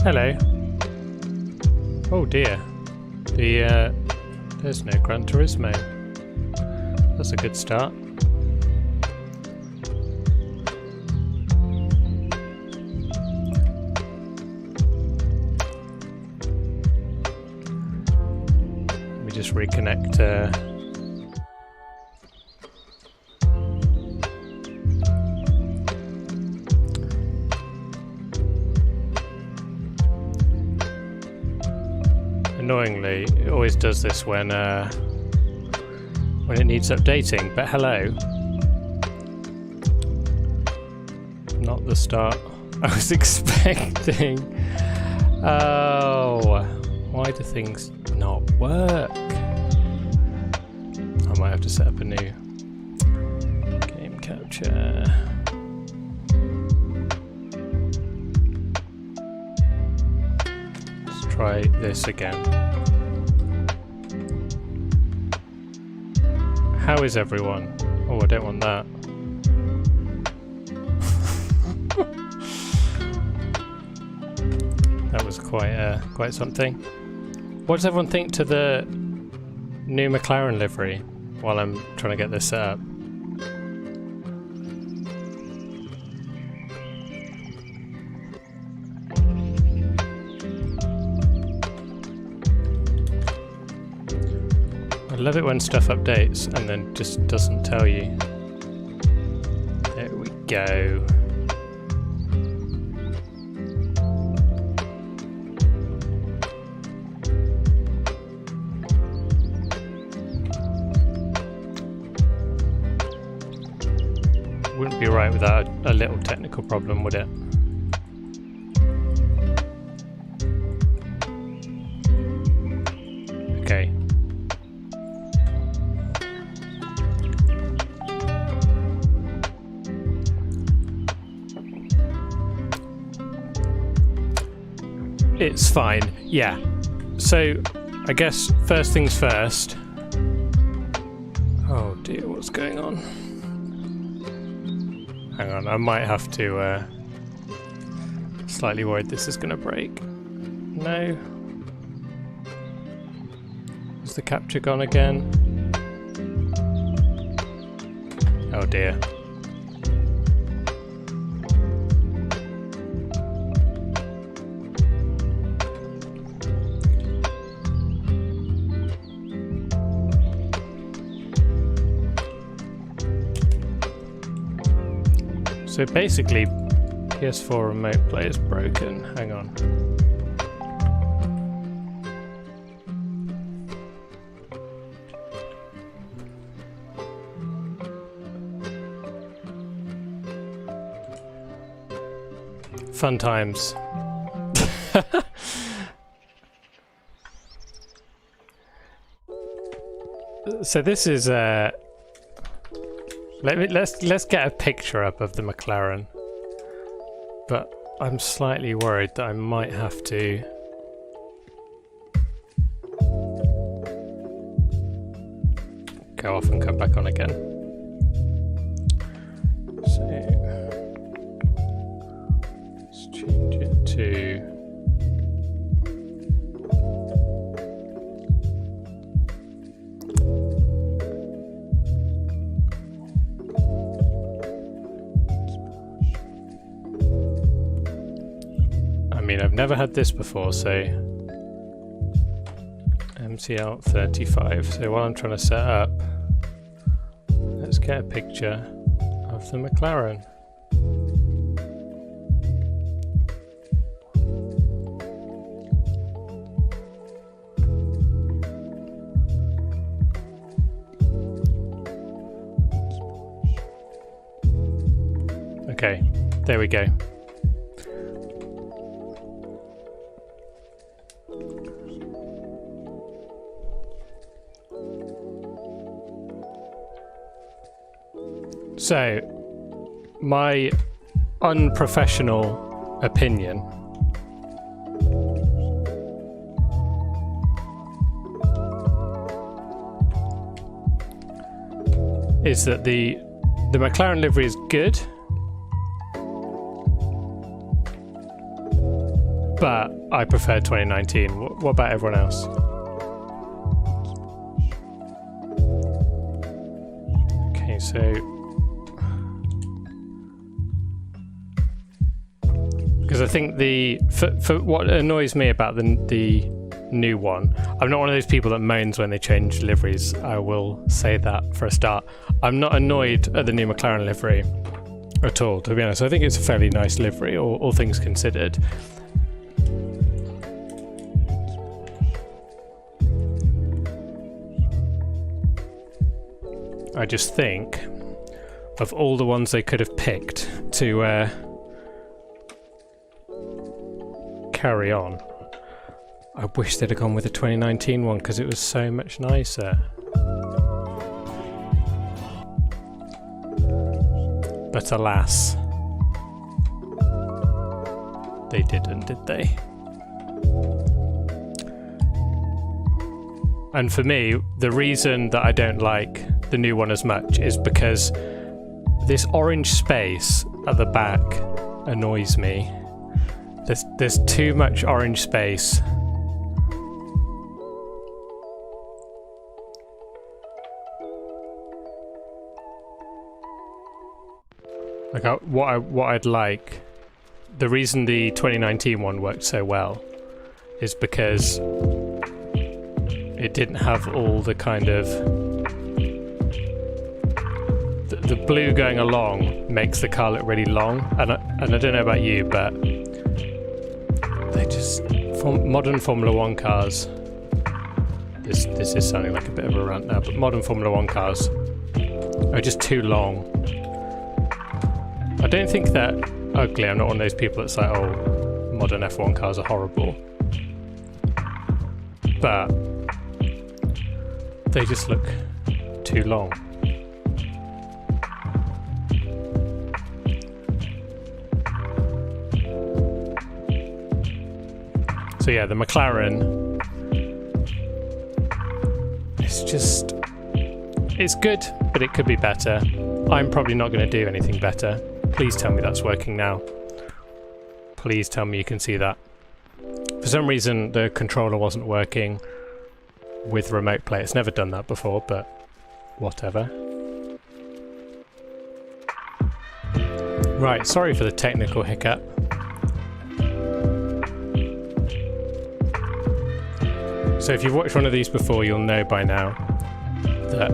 Hello. Oh dear. There's no Gran Turismo. That's a good start. Let me just reconnect. Annoyingly, it always does this when it needs updating, but hello. Not the start I was expecting. Oh, why do things not work? I might have to set up a new game capture. Try this again. How is everyone? Oh, I don't want that. That was quite something. What does everyone think to the new McLaren livery while I'm trying to get this set up? I love it when stuff updates and then just doesn't tell you. There we go. Wouldn't be right without a little technical problem, would it? Okay. It's fine, yeah. So, I guess first things first. Oh dear, what's going on? Hang on, I might have to... slightly worried this is going to break. No. Is the capture gone again? Oh dear. So basically, PS4 remote play is broken. Hang on. Fun times. So this is let's get a picture up of the McLaren, but I'm slightly worried that I might have to go off and come back on again. So let's change it to I've never had this before, so MCL35. So while I'm trying to set up, let's get a picture of the McLaren. Okay, there we go. So, my unprofessional opinion is that the McLaren livery is good, but I prefer 2019. What about everyone else? Okay, so because I think for what annoys me about the new one, I'm not one of those people that moans when they change liveries. I will say that for a start. I'm not annoyed at the new McLaren livery at all, to be honest. I think it's a fairly nice livery, all things considered. I just think of all the ones they could have picked to carry on, I wish they'd have gone with the 2019 one because it was so much nicer. But alas, they didn't, did they? And for me, the reason that I don't like the new one as much is because this orange space at the back annoys me. There's too much orange space. Like what I'd like, the reason the 2019 one worked so well is because it didn't have all the kind of the blue going along makes the car look really long, and I don't know about you, but they just modern Formula 1 cars. This is sounding like a bit of a rant now, but modern Formula 1 cars are just too long. I don't think they're ugly. I'm not one of those people that's like, oh, modern F1 cars are horrible. But they just look too long. So yeah, the McLaren, it's good, but it could be better. I'm probably not going to do anything better. Please tell me that's working now. Please tell me you can see that. For some reason, the controller wasn't working with remote play. It's never done that before, but whatever. Right, sorry for the technical hiccup. So if you've watched one of these before, you'll know by now that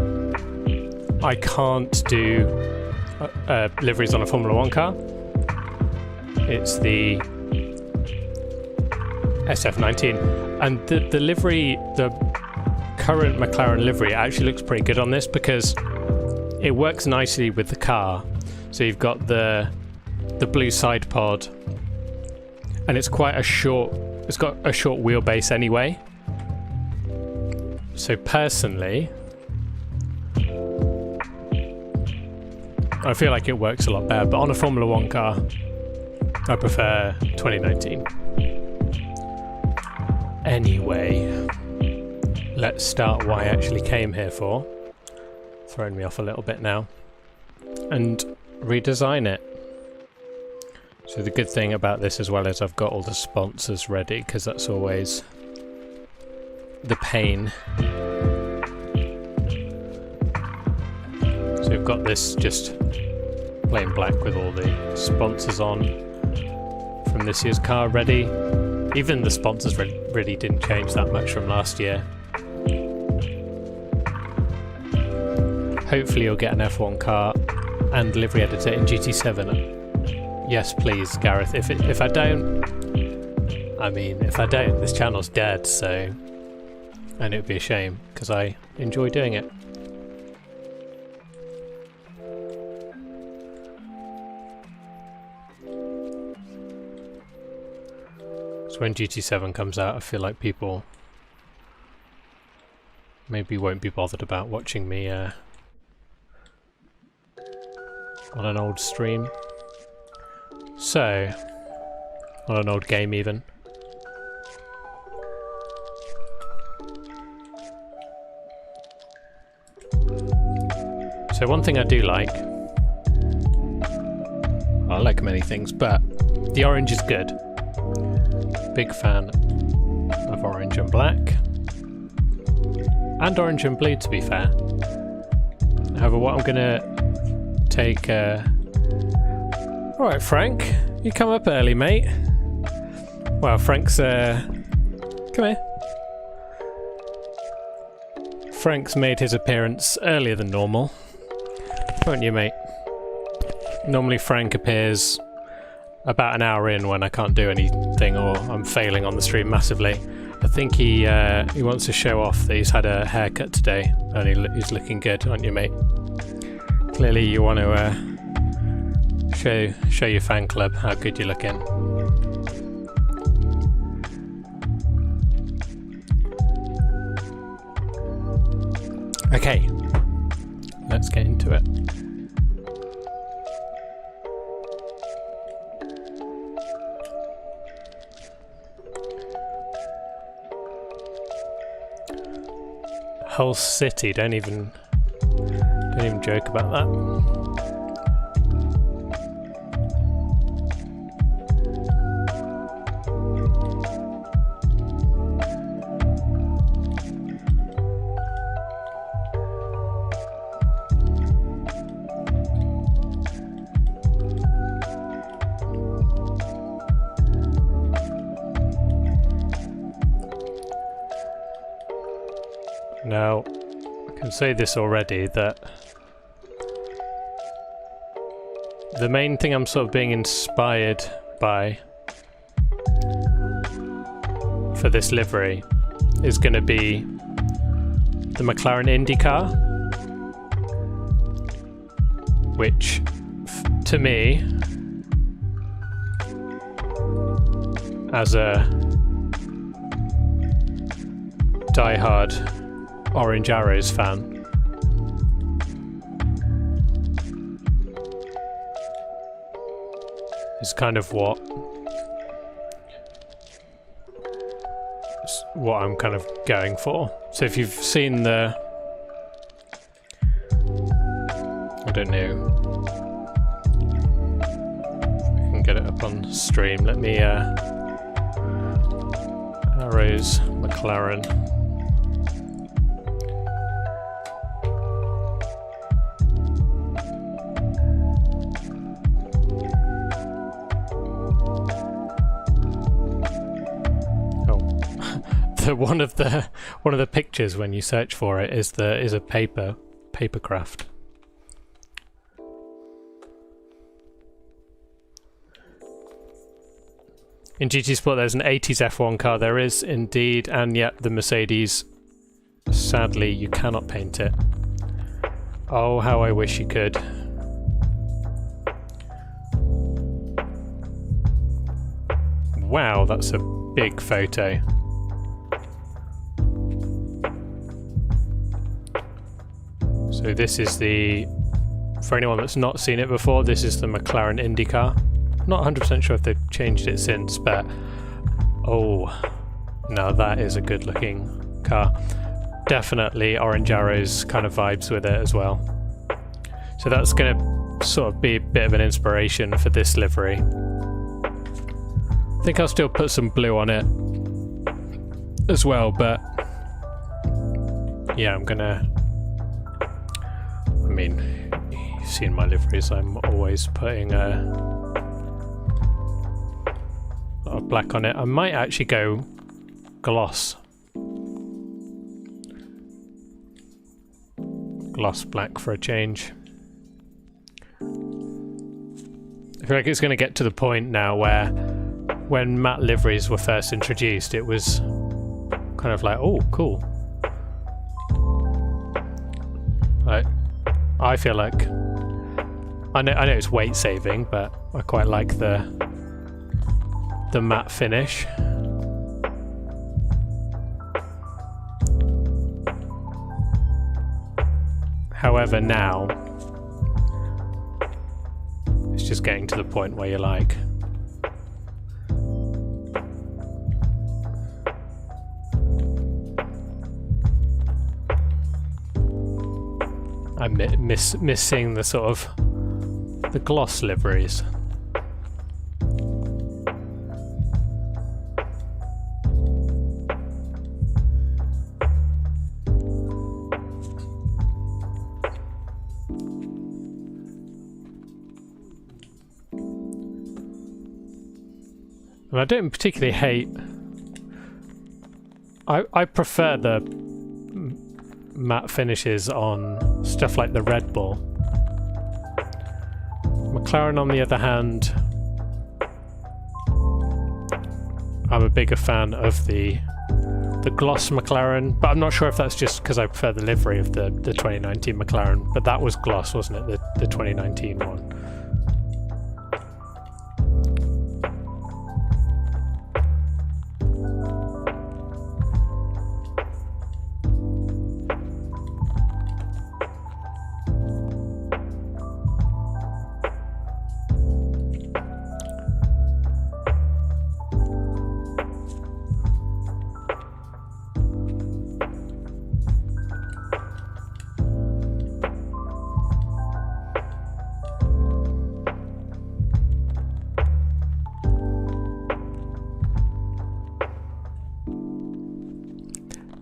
I can't do liveries on a Formula 1 car. It's the SF19, and the livery, the current McLaren livery actually looks pretty good on this because it works nicely with the car. So you've got the blue side pod, and it's quite a short. It's got a short wheelbase anyway. So personally, I feel like it works a lot better, but on a Formula 1 car, I prefer 2019. Anyway, let's start what I actually came here for. Throwing me off a little bit now. And redesign it. So the good thing about this as well is I've got all the sponsors ready, because that's always the pain. So we've got this just plain black with all the sponsors on from this year's car ready. Even the sponsors really didn't change that much from last year. Hopefully you'll get an F1 car and livery editor in GT7. Yes please, Gareth. If I don't, I mean, if I don't, this channel's dead, so... And it would be a shame, because I enjoy doing it. So when GT7 comes out, I feel like people maybe won't be bothered about watching me on an old stream. So, on an old game even. So one thing I do like, I like many things, but the orange is good. Big fan of orange and black. And orange and blue, to be fair. However, what I'm gonna take... Alright, Frank. You come up early, mate. Well, Frank's... Come here. Frank's made his appearance earlier than normal. Won't you, mate? Normally Frank appears about an hour in when I can't do anything or I'm failing on the stream massively. I think he wants to show off that he's had a haircut today and he's looking good, aren't you, mate? Clearly you want to show your fan club how good you're looking. Okay, let's get into it. Whole city, don't even joke about that. Now, I can say this already, that the main thing I'm sort of being inspired by for this livery is going to be the McLaren IndyCar, which to me, as a die-hard Orange Arrows fan, is kind of what I'm kind of going for. So if you've seen the, I don't know, if I can get it up on stream. Let me Arrows McLaren. One of the pictures when you search for it is a paper craft. In GT Sport there's an 80s F1 car, there is indeed, and yet the Mercedes, sadly you cannot paint it. Oh, how I wish you could. Wow, that's a big photo. So this is for anyone that's not seen it before, this is the McLaren IndyCar. Not 100% sure if they've changed it since, but oh, now that is a good looking car. Definitely Orange Arrows kind of vibes with it as well. So that's going to sort of be a bit of an inspiration for this livery. I think I'll still put some blue on it as well, but yeah, I'm gonna, I mean, you've seen my liveries, I'm always putting a lot of black on it. I might actually go gloss black for a change. I feel like it's going to get to the point now where when matte liveries were first introduced, it was kind of like, oh, cool. I feel like I know it's weight saving, but I quite like the matte finish. However, now it's just getting to the point where you're like, I'm missing the sort of the gloss liveries. And I don't particularly hate... I prefer the matte finishes on stuff like the Red Bull. McLaren, on the other hand, I'm a bigger fan of the gloss McLaren, but I'm not sure if that's just because I prefer the livery of the 2019 McLaren, but that was gloss, wasn't it? The 2019 one.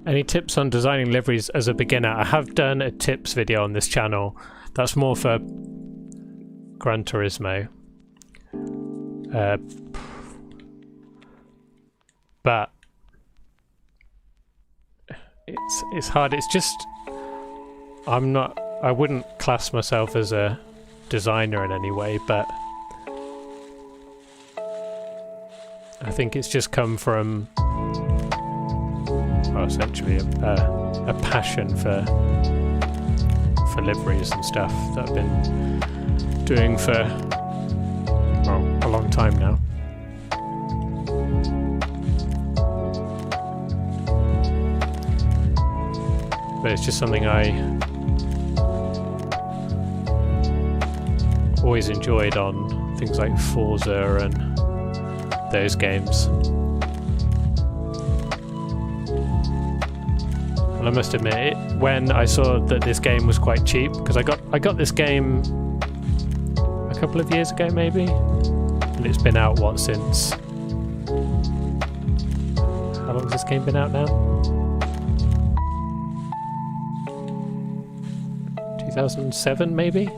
Any tips on designing liveries as a beginner? I have done a tips video on this channel. That's more for Gran Turismo. But it's hard. It's just I wouldn't class myself as a designer in any way, but I think it's just come from essentially a passion for liveries and stuff that I've been doing for a long time now. But it's just something I always enjoyed on things like Forza and those games. And I must admit, when I saw that this game was quite cheap, because I got this game a couple of years ago maybe, and it's been out since how long has this game been out now? 2007 maybe?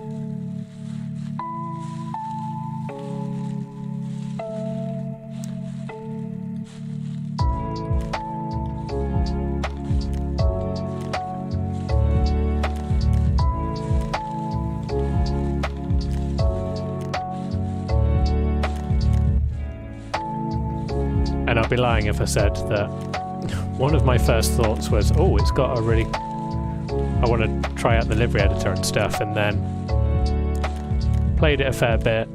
And I'll be lying if I said that one of my first thoughts was, oh, it's got a really... I want to try out the livery editor and stuff, and then played it a fair bit.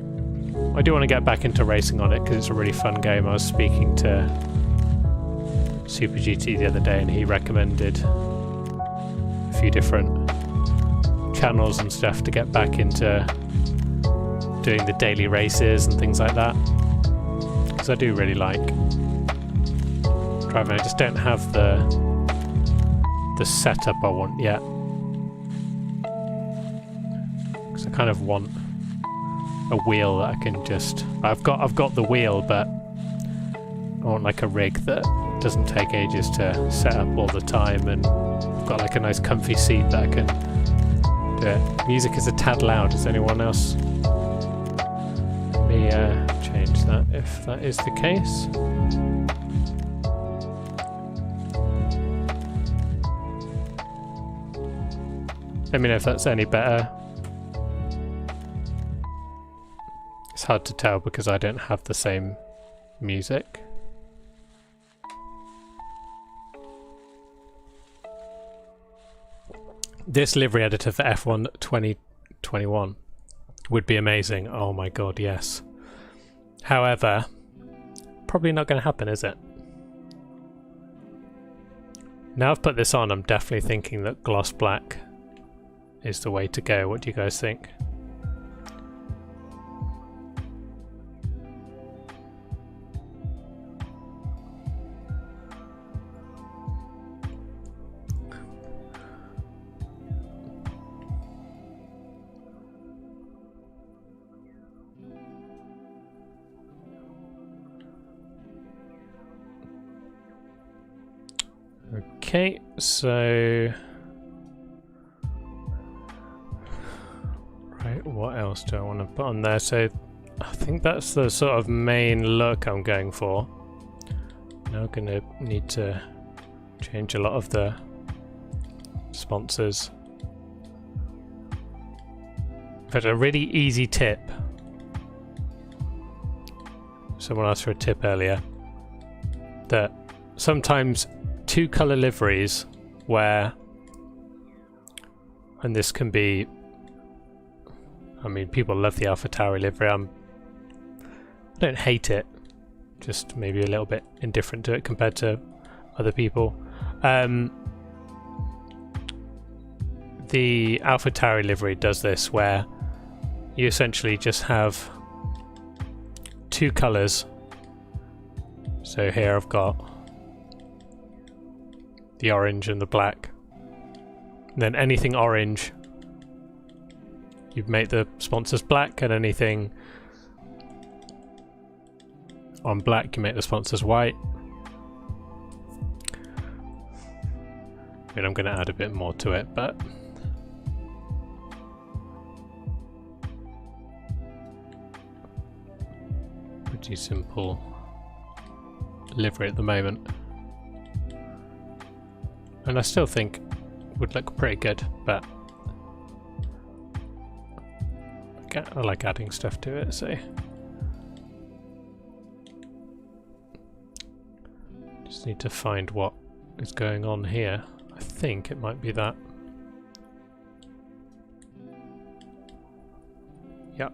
I do want to get back into racing on it because it's a really fun game. I was speaking to Super GT the other day and he recommended a few different channels and stuff to get back into doing the daily races and things like that, because I do really like driving. I just don't have the setup I want yet, because I kind of want a wheel that I can just... I've got the wheel, but I want like a rig that doesn't take ages to set up all the time, and I've got like a nice comfy seat that I can do it. Music is a tad loud. Does anyone else? Let me change that if that is the case. Let me know if that's any better. It's hard to tell because I don't have the same music. This livery editor for F1 2021 would be amazing. Oh my god, yes. However, probably not going to happen, is it? Now I've put this on, I'm definitely thinking that gloss black is the way to go. What do you guys think? Okay, so right, what else do I want to put on there? So I think that's the sort of main look I'm going for. Now I'm going to need to change a lot of the sponsors. In fact, a really easy tip. Someone asked for a tip earlier. That sometimes two colour liveries where, and this can be, I mean, people love the AlphaTauri livery. I don't hate it, just maybe a little bit indifferent to it compared to other people. The AlphaTauri livery does this where you essentially just have two colours. So here I've got the orange and the black. And then anything orange, you make the sponsors black, and anything on black, you make the sponsors white. I mean, I'm going to add a bit more to it, but pretty simple livery at the moment. And I still think would look pretty good, but I like adding stuff to it, so just need to find what is going on here. I think it might be that. Yep.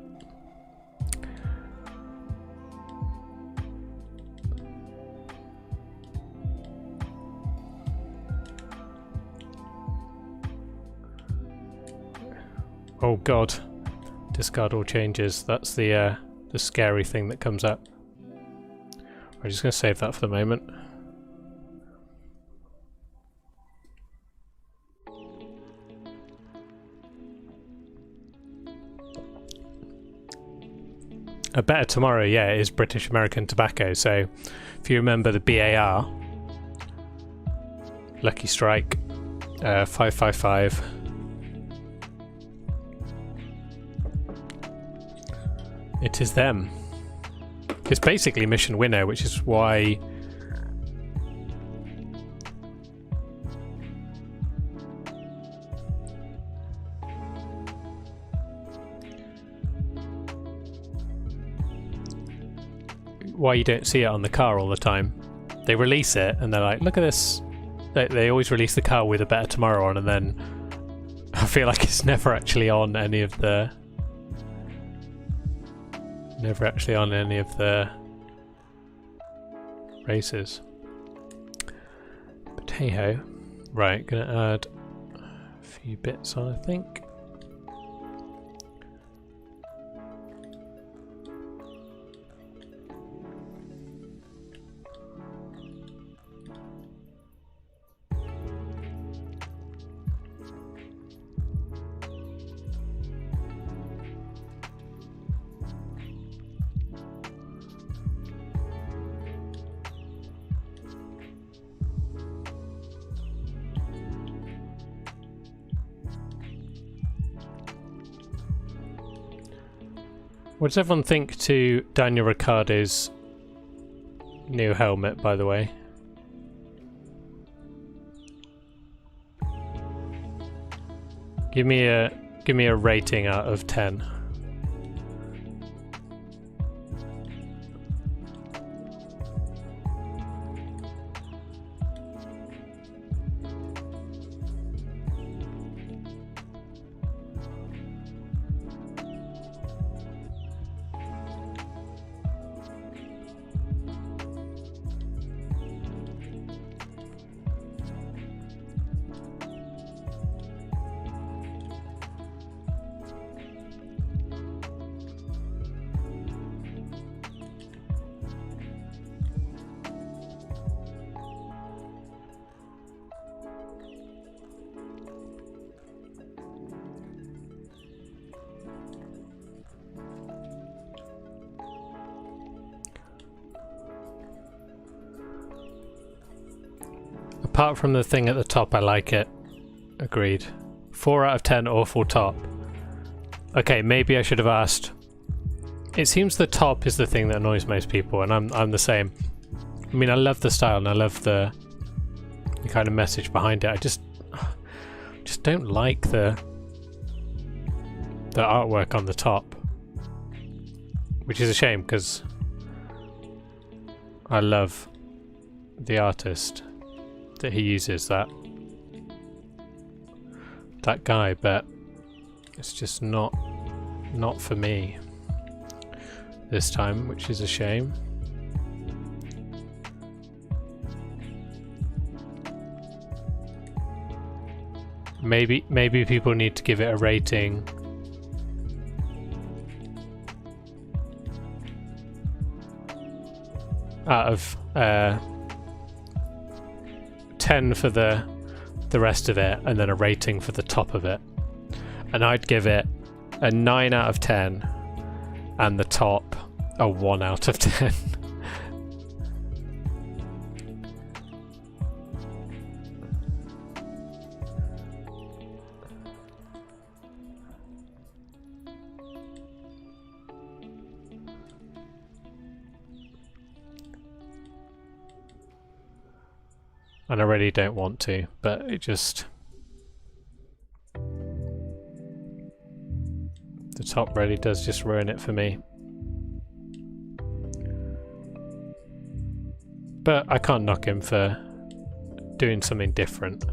Oh god. Discard all changes. That's the scary thing that comes up. I'm just going to save that for the moment. A Better Tomorrow, yeah, is British American Tobacco. So if you remember the BAR, Lucky Strike, 555. It is them. It's basically Mission Winner, which is why you don't see it on the car all the time. They release it and they're like, look at this. They always release the car with A Better Tomorrow on, and then I feel like it's never actually on any of the races. But hey ho. Right, gonna add a few bits on, I think. What does everyone think to Daniel Ricciardo's new helmet, by the way? Give me a rating out of 10. Apart from the thing at the top, I like it. Agreed. 4 out of 10 awful top. Okay, maybe I should have asked it seems the top is the thing that annoys most people, and I'm the same. I mean, I love the style and I love the kind of message behind it. I just don't like the artwork on the top, which is a shame because I love the artist that he uses, that guy, but it's just not for me this time, which is a shame. Maybe people need to give it a rating out of 10 for the rest of it, and then a rating for the top of it. And I'd give it a 9 out of 10, and the top a 1 out of 10. And I really don't want to, but it just... the top really does just ruin it for me. But I can't knock him for doing something different.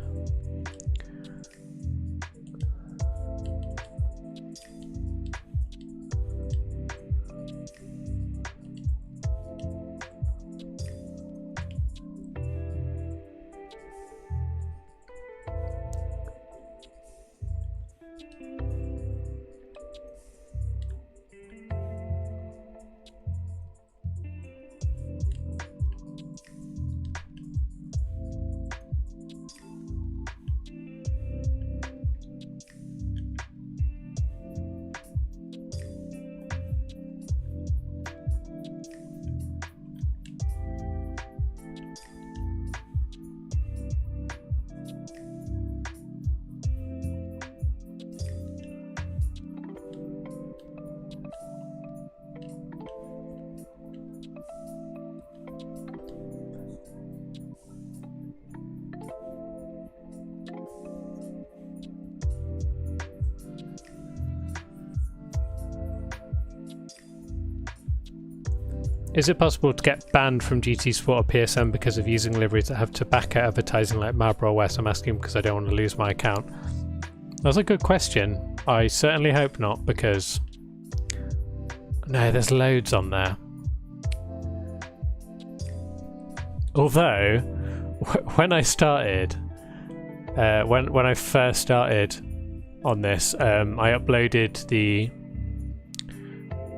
Is it possible to get banned from GT Sport or PSM because of using liveries that have tobacco advertising like Marlboro West? I'm asking because I don't want to lose my account. That's a good question. I certainly hope not, because... no, there's loads on there. Although, when I started... when I first started on this, I uploaded the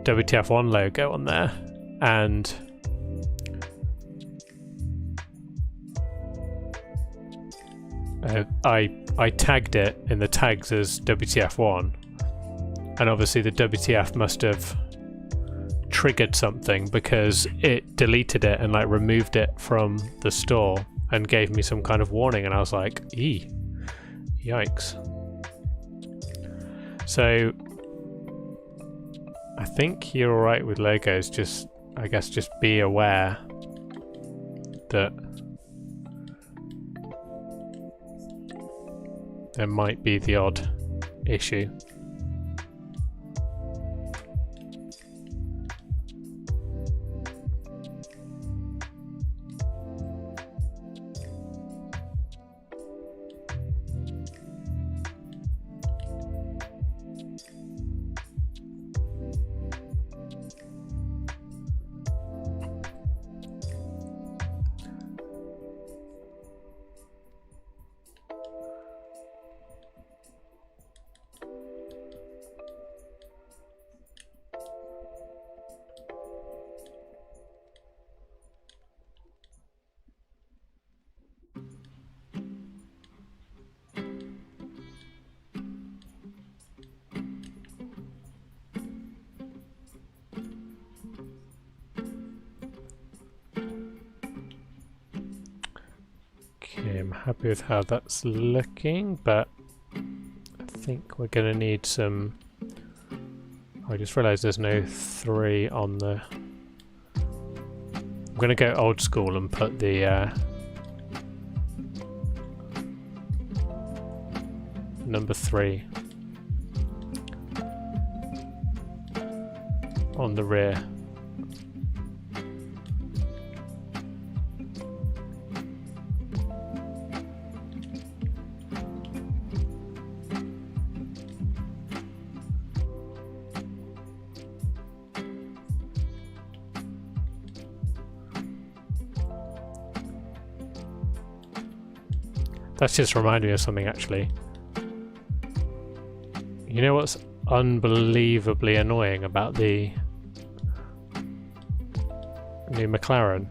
WTF1 logo on there. And I tagged it in the tags as WTF1, and obviously the WTF must have triggered something because it deleted it and like removed it from the store and gave me some kind of warning, and I was like, yikes. So I think you're alright with logos, just I guess just be aware that there might be the odd issue. Okay, I'm happy with how that's looking, but I think we're going to need some I just realised there's no 3 on the... I'm going to go old school and put the number 3 on the rear. That's just reminded me of something, actually. You know what's unbelievably annoying about the new McLaren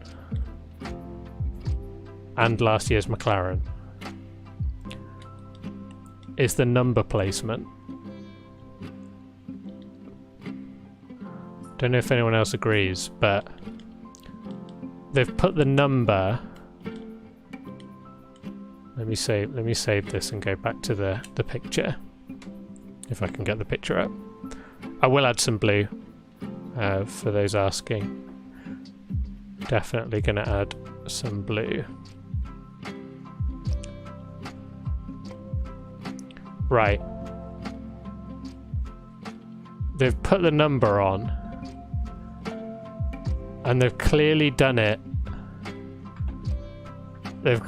and last year's McLaren is the number placement. Don't know if anyone else agrees, but they've put the number... Let me save this and go back to the picture, if I can get the picture up. I will add some blue for those asking. Definitely going to add some blue. Right. They've put the number on, and they've clearly done it. They've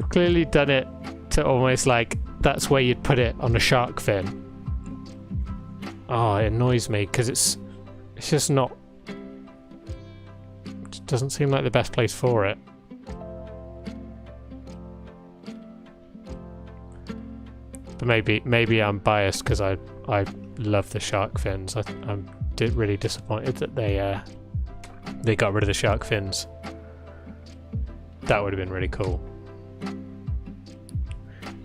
clearly done it to almost like that's where you'd put it on a shark fin. Oh, it annoys me because it's just not... It doesn't seem like the best place for it. But maybe I'm biased because I love the shark fins. I'm really disappointed that they got rid of the shark fins. That would have been really cool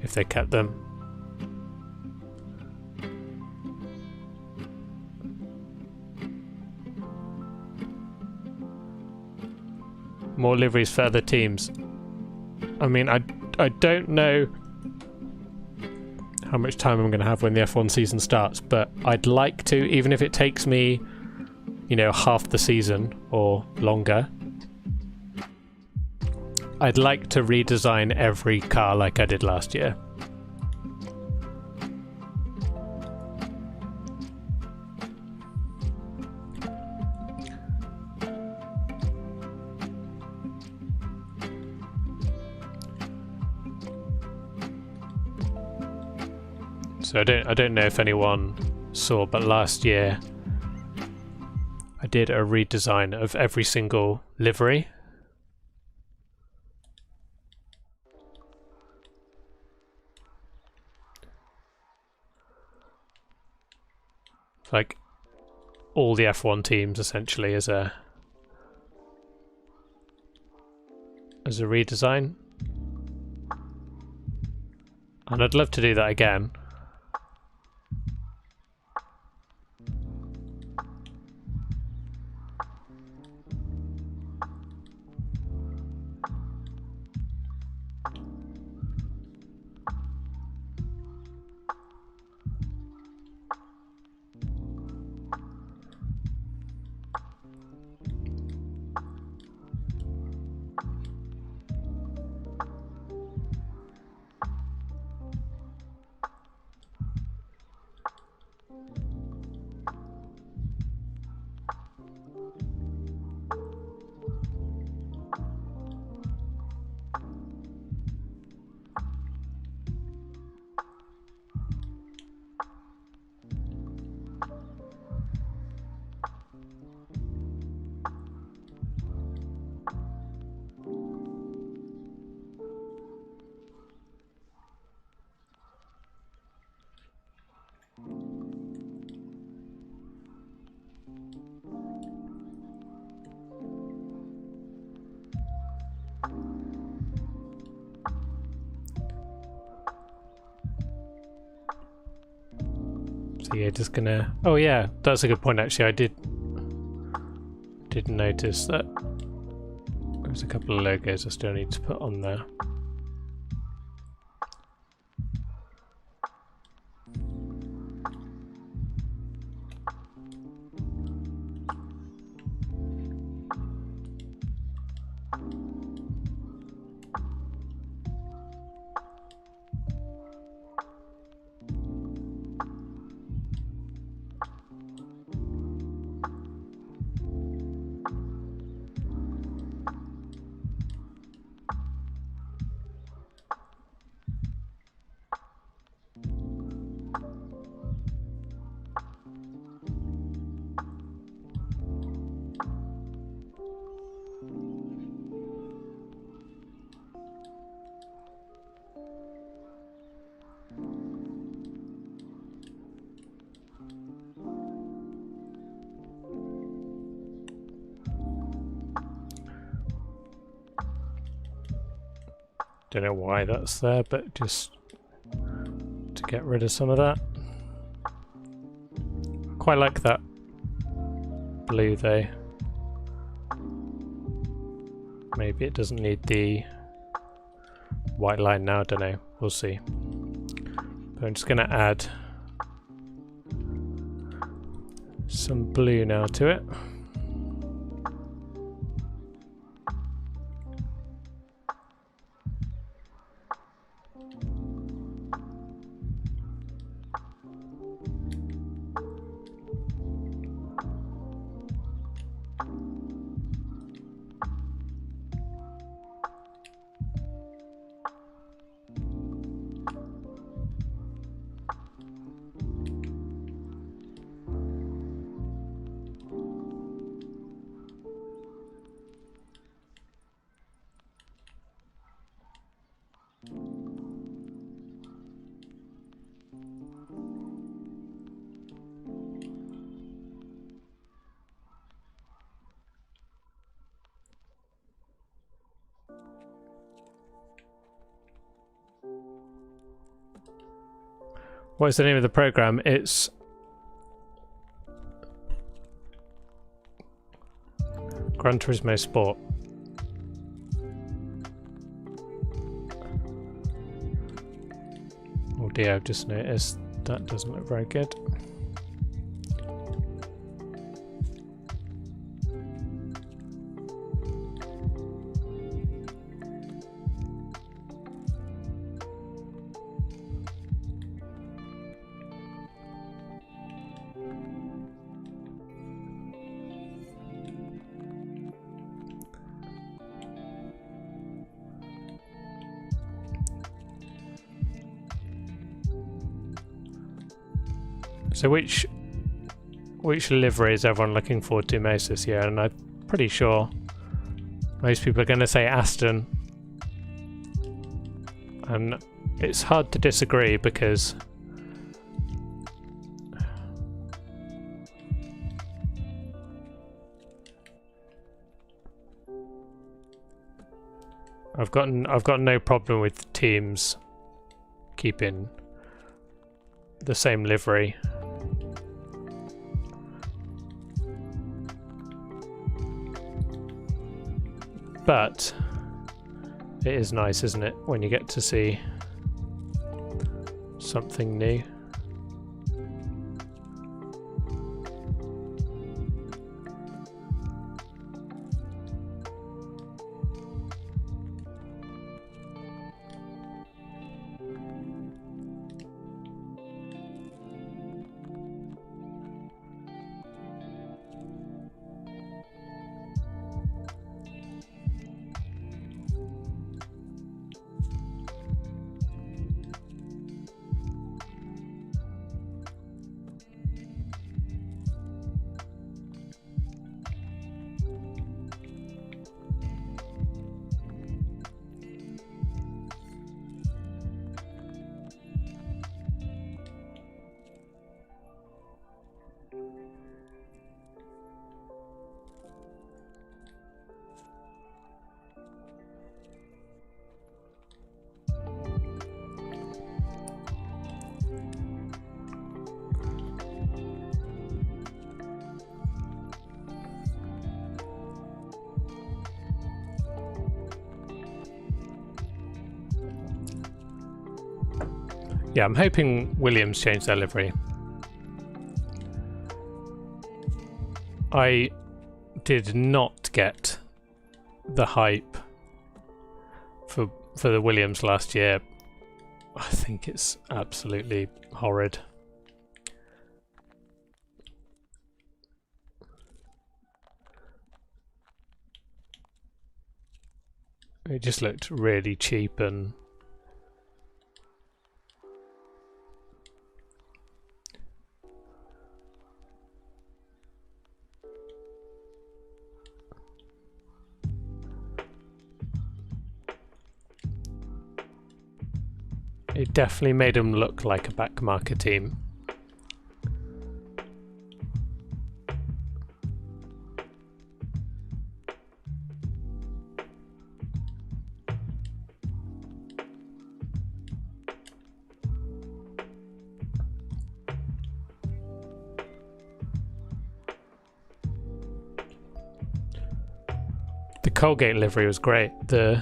if they kept them. More liveries for other teams. I mean, I don't know how much time I'm going to have when the F1 season starts, but I'd like to, even if it takes me, you know, half the season or longer, I'd like to redesign every car like I did last year. So I don't know if anyone saw, but last year I did a redesign of every single livery. Like all the F1 teams essentially as a redesign, and I'd love to do that again. So yeah, just gonna... Oh yeah, that's a good point actually. I did notice that there's a couple of logos I still need to put on there. Don't know why that's there, but just to get rid of some of that. Quite like that blue though. Maybe it doesn't need the white line now, I don't know, we'll see. But I'm just going to add some blue now to it. What is the name of the program? It's Gran Turismo Sport. Oh dear, I've just noticed that doesn't look very good. So which livery is everyone looking forward to most this year? And I'm pretty sure most people are going to say Aston. And it's hard to disagree because I've got no problem with teams keeping the same livery. But it is nice, isn't it, when you get to see something new. Yeah, I'm hoping Williams change their livery. I did not get the hype for the Williams last year. I think it's absolutely horrid. It just looked really cheap and it definitely made them look like a backmarker team. Colgate livery was great. The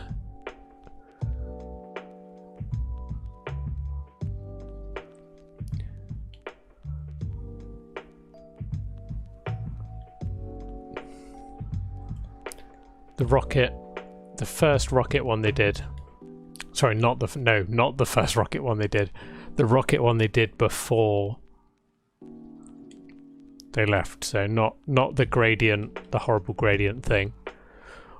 rocket, the first rocket one they did. Sorry, not the first rocket one they did. The rocket one they did before they left. So not the gradient, the horrible gradient thing.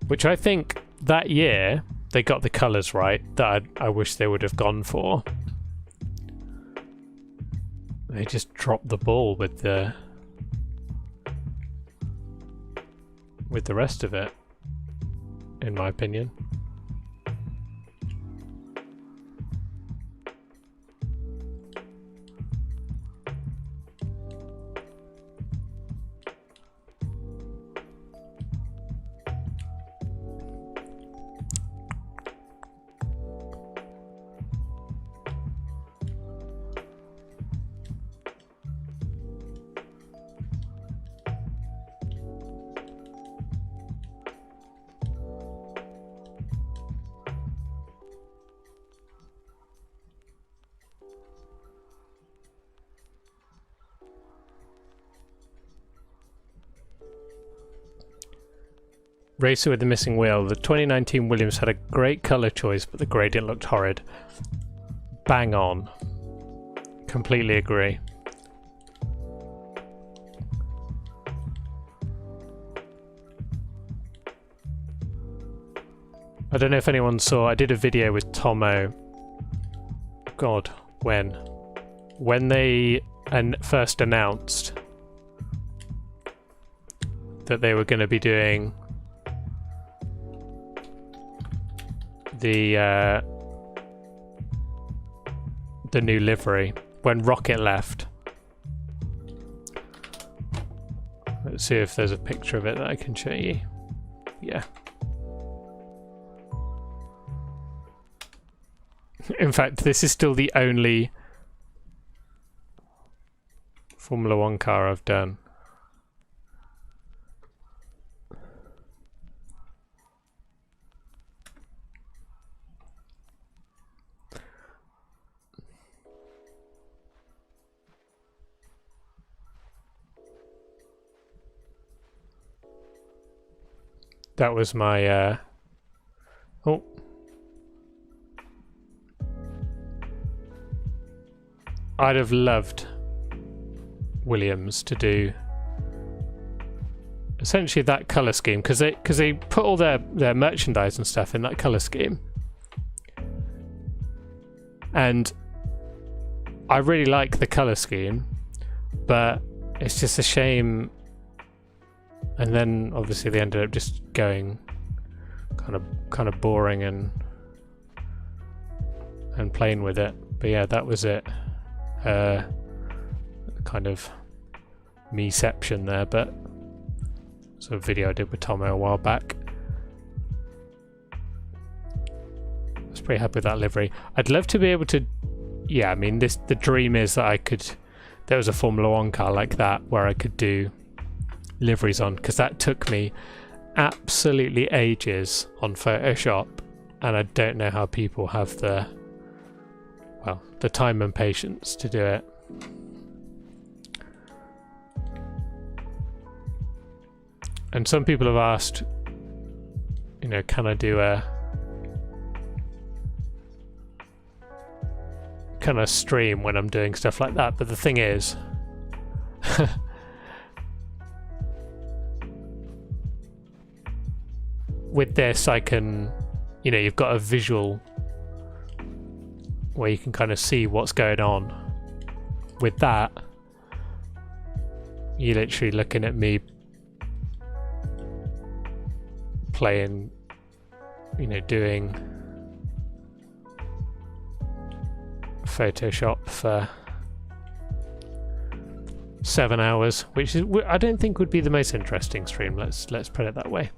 Which I think that year they got the colours right that I wish they would have gone for. They just dropped the ball with the rest of it, in my opinion. Racer with the missing wheel. The 2019 Williams had a great colour choice, but the gradient looked horrid. Bang on. Completely agree. I don't know if anyone saw, I did a video with Tomo. God, when? When they first announced that they were going to be doing the new livery, when Rocket left. Let's see if there's a picture of it that I can show you. Yeah. In fact, this is still the only Formula 1 car I've done. That was my oh. I'd have loved Williams to do essentially that colour scheme, because they put all their merchandise and stuff in that colour scheme, and I really like the colour scheme, but it's just a shame. And then obviously they ended up just going kind of boring and playing with it. But yeah, that was it. Kind of meception there, but it's a video I did with Tomo a while back. I was pretty happy with that livery. I'd love to be able to, yeah, I mean, the dream is that there was a Formula 1 car like that where I could do liveries on, because that took me absolutely ages on Photoshop, and I don't know how people have the time and patience to do it. And some people have asked, you know, can I stream when I'm doing stuff like that? But the thing is with this, I can, you know, you've got a visual where you can kind of see what's going on. With that, you're literally looking at me playing, you know, doing Photoshop for 7 hours, which is, I don't think would be the most interesting stream. Let's put it that way.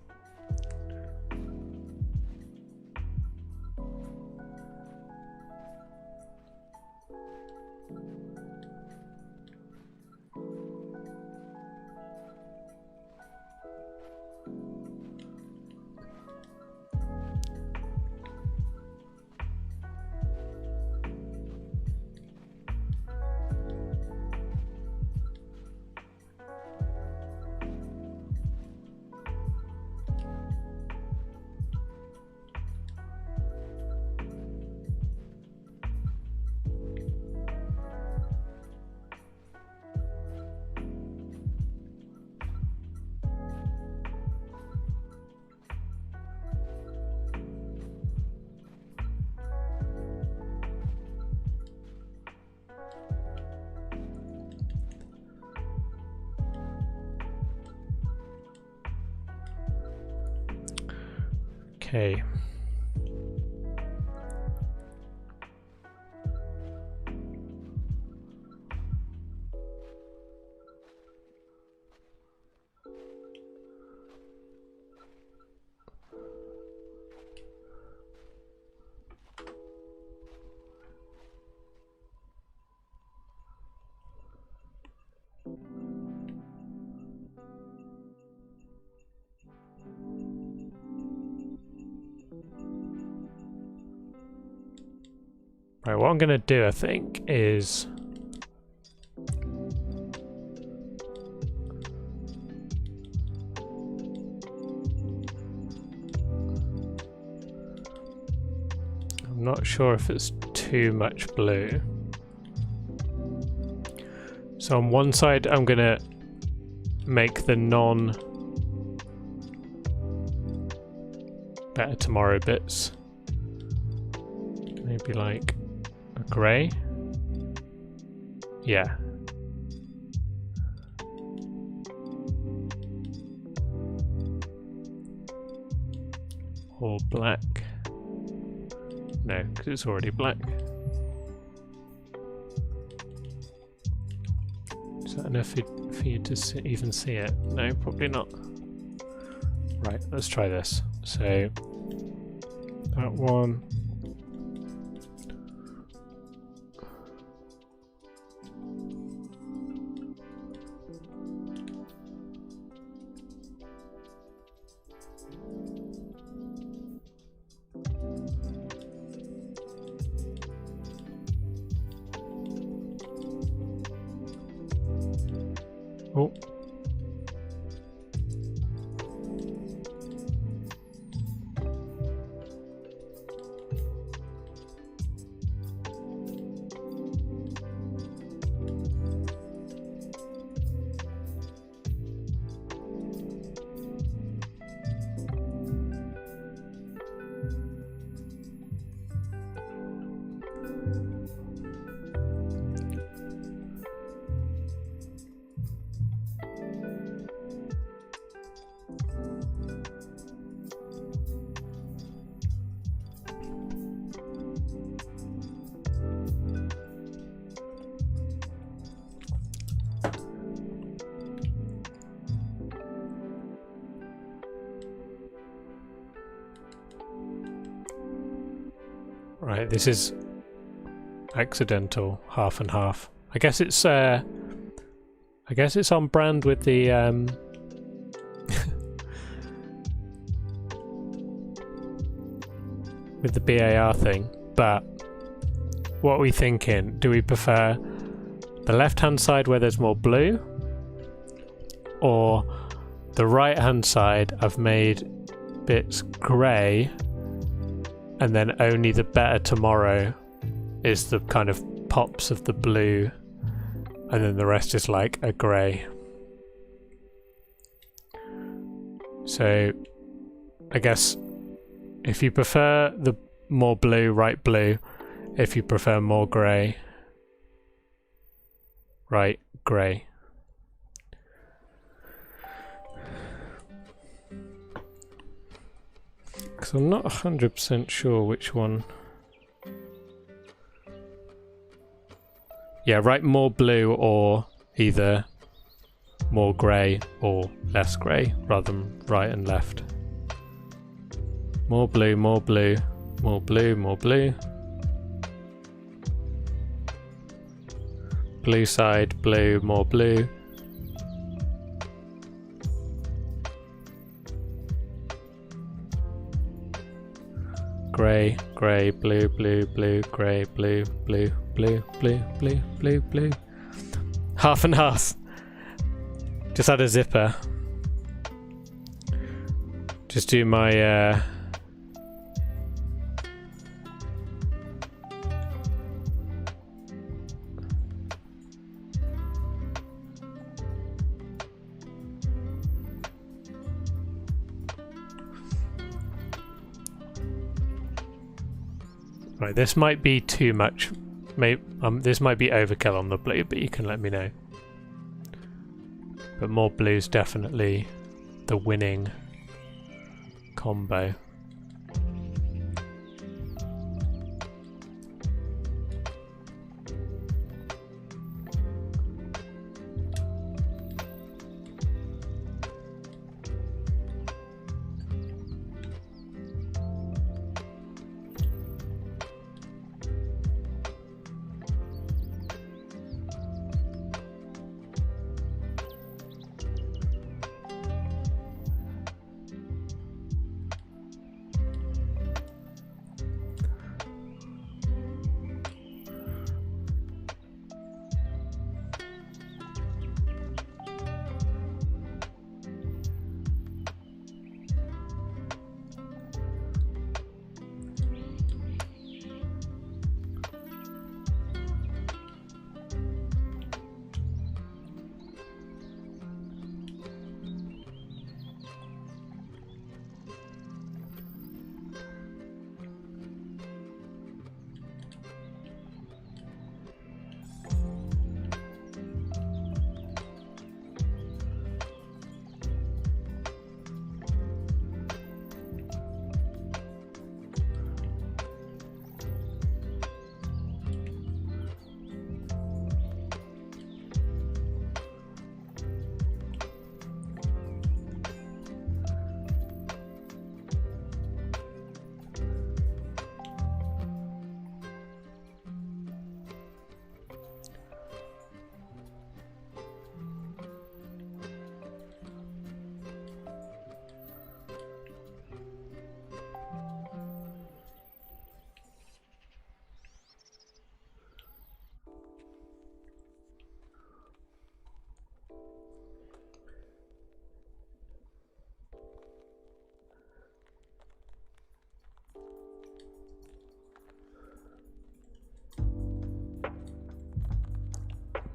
Okay. Right, what I'm going to do, I think, is I'm not sure if it's too much blue. So on one side, I'm going to make the non-better tomorrow bits. Maybe like a grey. Yeah. Or black. No, because it's already black. Is that enough for you to even see it? No, probably not. Right, let's try this. So, that one. Oh. Right, this is accidental, half and half. I guess it's on brand with the with the BAR thing, but what are we thinking? Do we prefer the left-hand side where there's more blue, or the right-hand side I've made bits grey and then only the better tomorrow is the kind of pops of the blue, and then the rest is like a grey. So I guess if you prefer the more blue, write blue. If you prefer more grey, write grey. Because I'm not 100% sure which one. Yeah, write more blue or either more grey or less grey rather than right and left. More blue, more blue, more blue, more blue. Blue side, blue, more blue. Grey, grey, blue, blue, blue, grey, blue, blue, blue, blue, blue, blue, blue. Half and half. Just add a zipper. Just do my Right, this might be too much. This might be overkill on the blue, but you can let me know. But more blue's definitely the winning combo.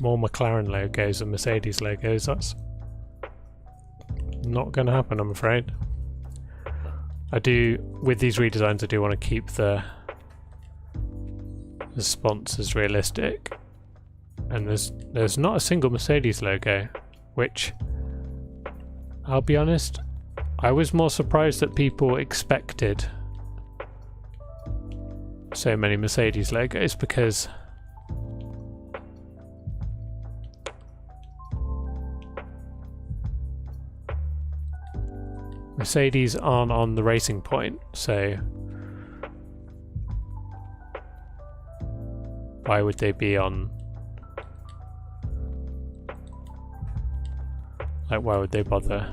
more McLaren logos and Mercedes logos. That's not going to happen, I'm afraid. I do, with these redesigns, I do want to keep the sponsors realistic. And there's not a single Mercedes logo, which, I'll be honest, I was more surprised that people expected so many Mercedes logos, because Mercedes aren't on the Racing Point, so why would they be on? Like, why would they bother?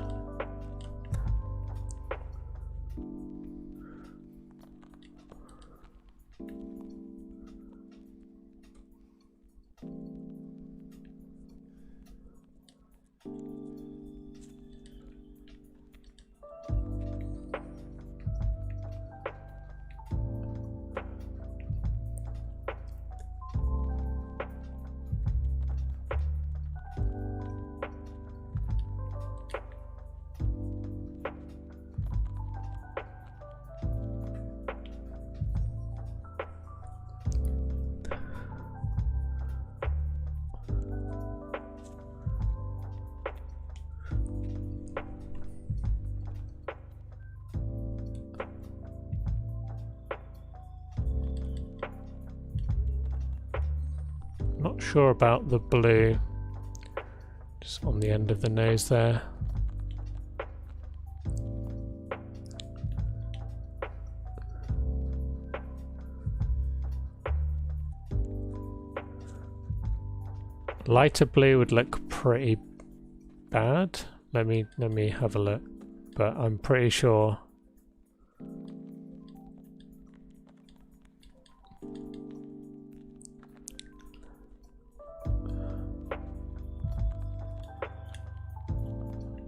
Not sure about the blue, just on the end of the nose there. Lighter blue would look pretty bad. Let me have a look, but I'm pretty sure.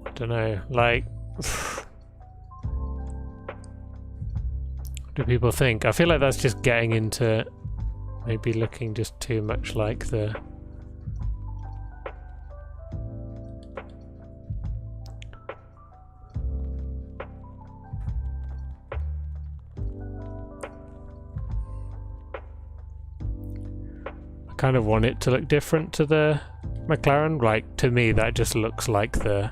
I don't know, like, what do people think? I feel like that's just getting into maybe looking just too much like the I kind of want it to look different to the McLaren. Like, to me that just looks like the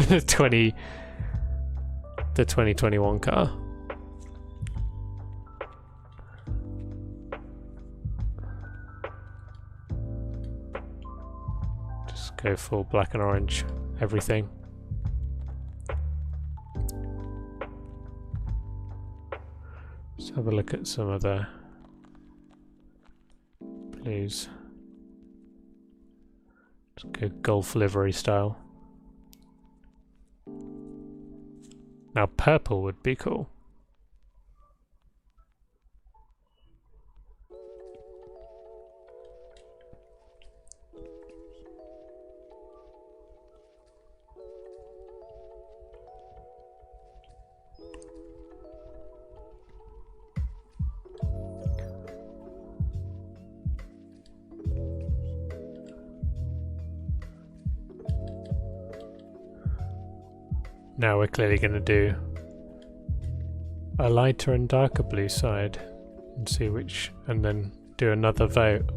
the 2021 car. Just go full black and orange, everything. Let's have a look at some of the blues. Just go Golf livery style. Now purple would be cool. Now we're clearly going to do a lighter and darker blue side and see which, and then do another vote.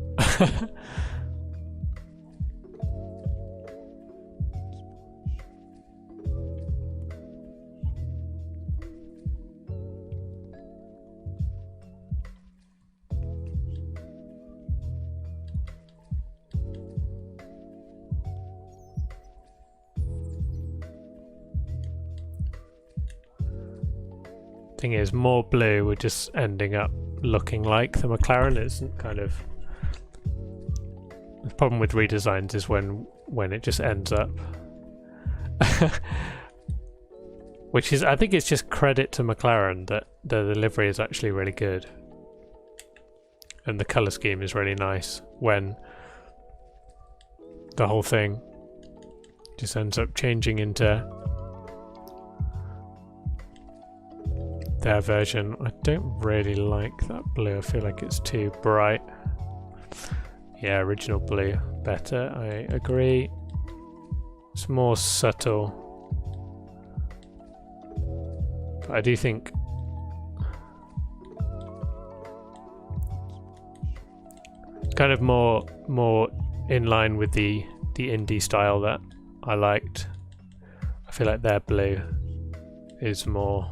Thing is, more blue, we're just ending up looking like the McLaren. It's kind of the problem with redesigns is when it just ends up which is, I think it's just credit to McLaren that the livery is actually really good and the colour scheme is really nice, when the whole thing just ends up changing into their version. I don't really like that blue. I feel like it's too bright. Yeah, original blue better, I agree. It's more subtle. But I do think kind of more in line with the indie style that I liked. I feel like their blue is more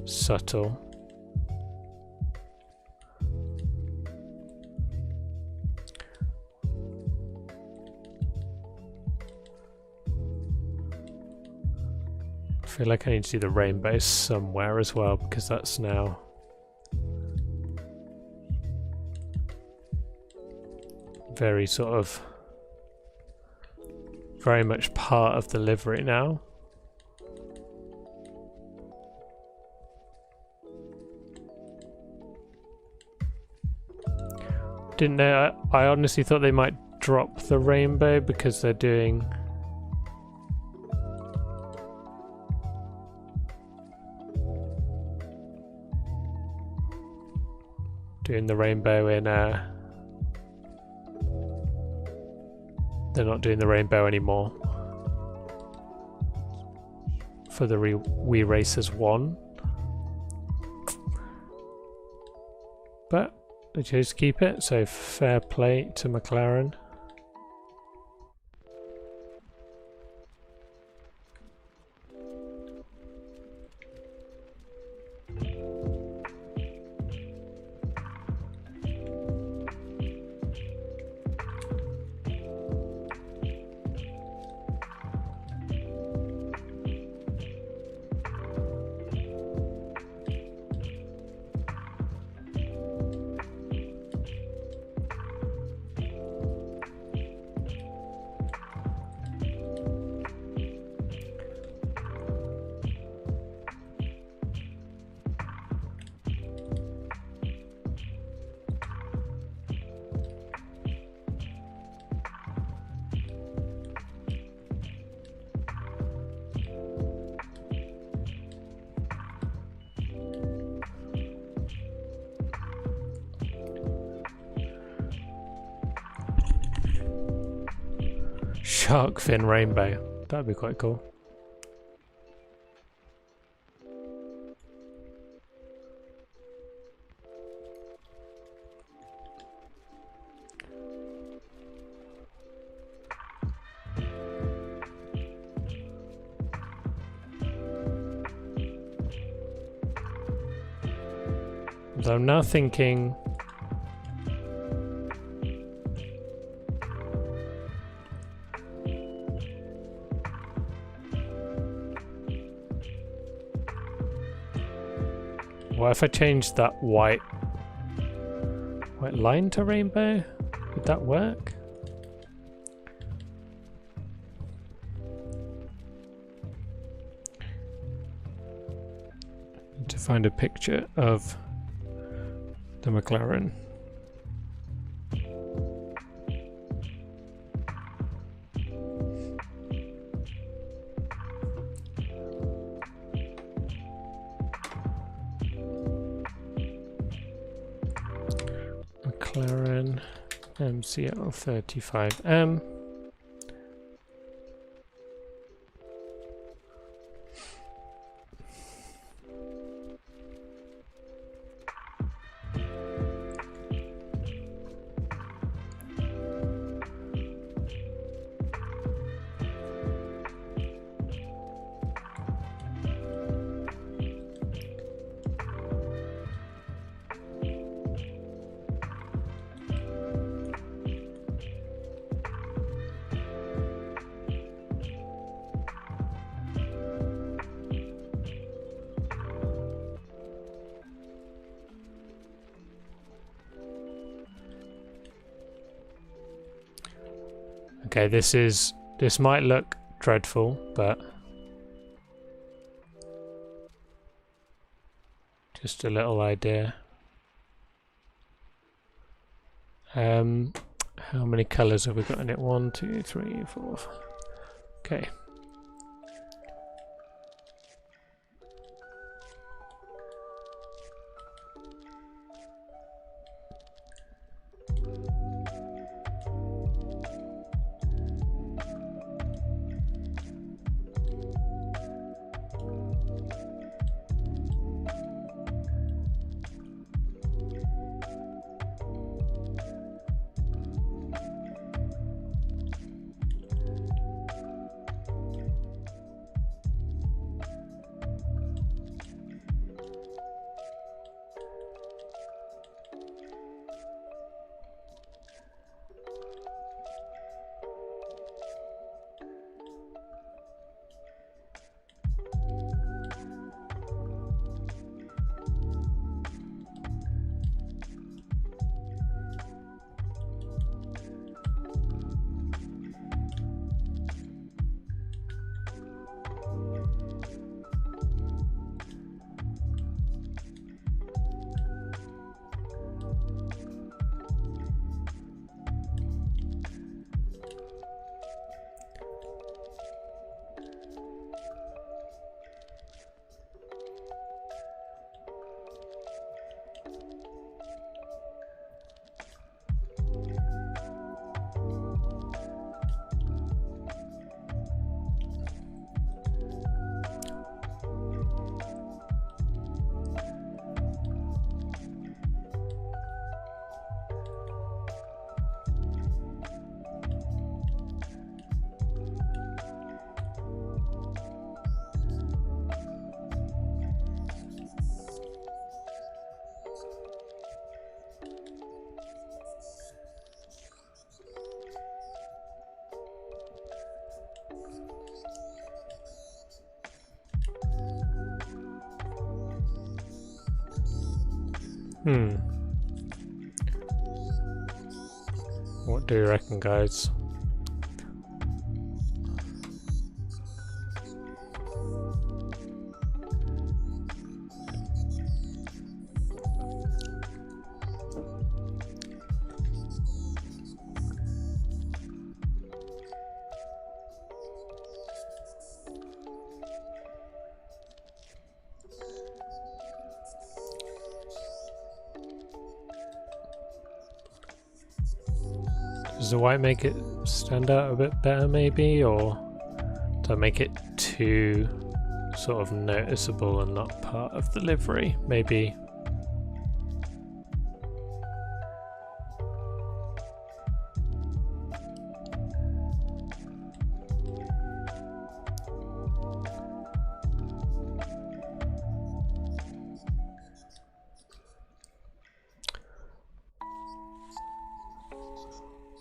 subtle. I feel like I need to do the rainbow somewhere as well, because that's now very sort of very much part of the livery now. Didn't know, I honestly thought they might drop the rainbow because they're doing the rainbow in they're not doing the rainbow anymore for the Wii Racers 1, but they chose to keep it, so fair play to McLaren. Shark fin rainbow, that'd be quite cool. So I'm now thinking what if I changed that white line to rainbow? Would that work? Need to find a picture of the McLaren. McLaren MCL35M. Okay, this might look dreadful, but just a little idea. How many colours have we got in it? 1, 2, 3, 4, 5. Okay. What do you reckon, guys? Does the white make it stand out a bit better maybe, or do I make it too sort of noticeable and not part of the livery? Maybe.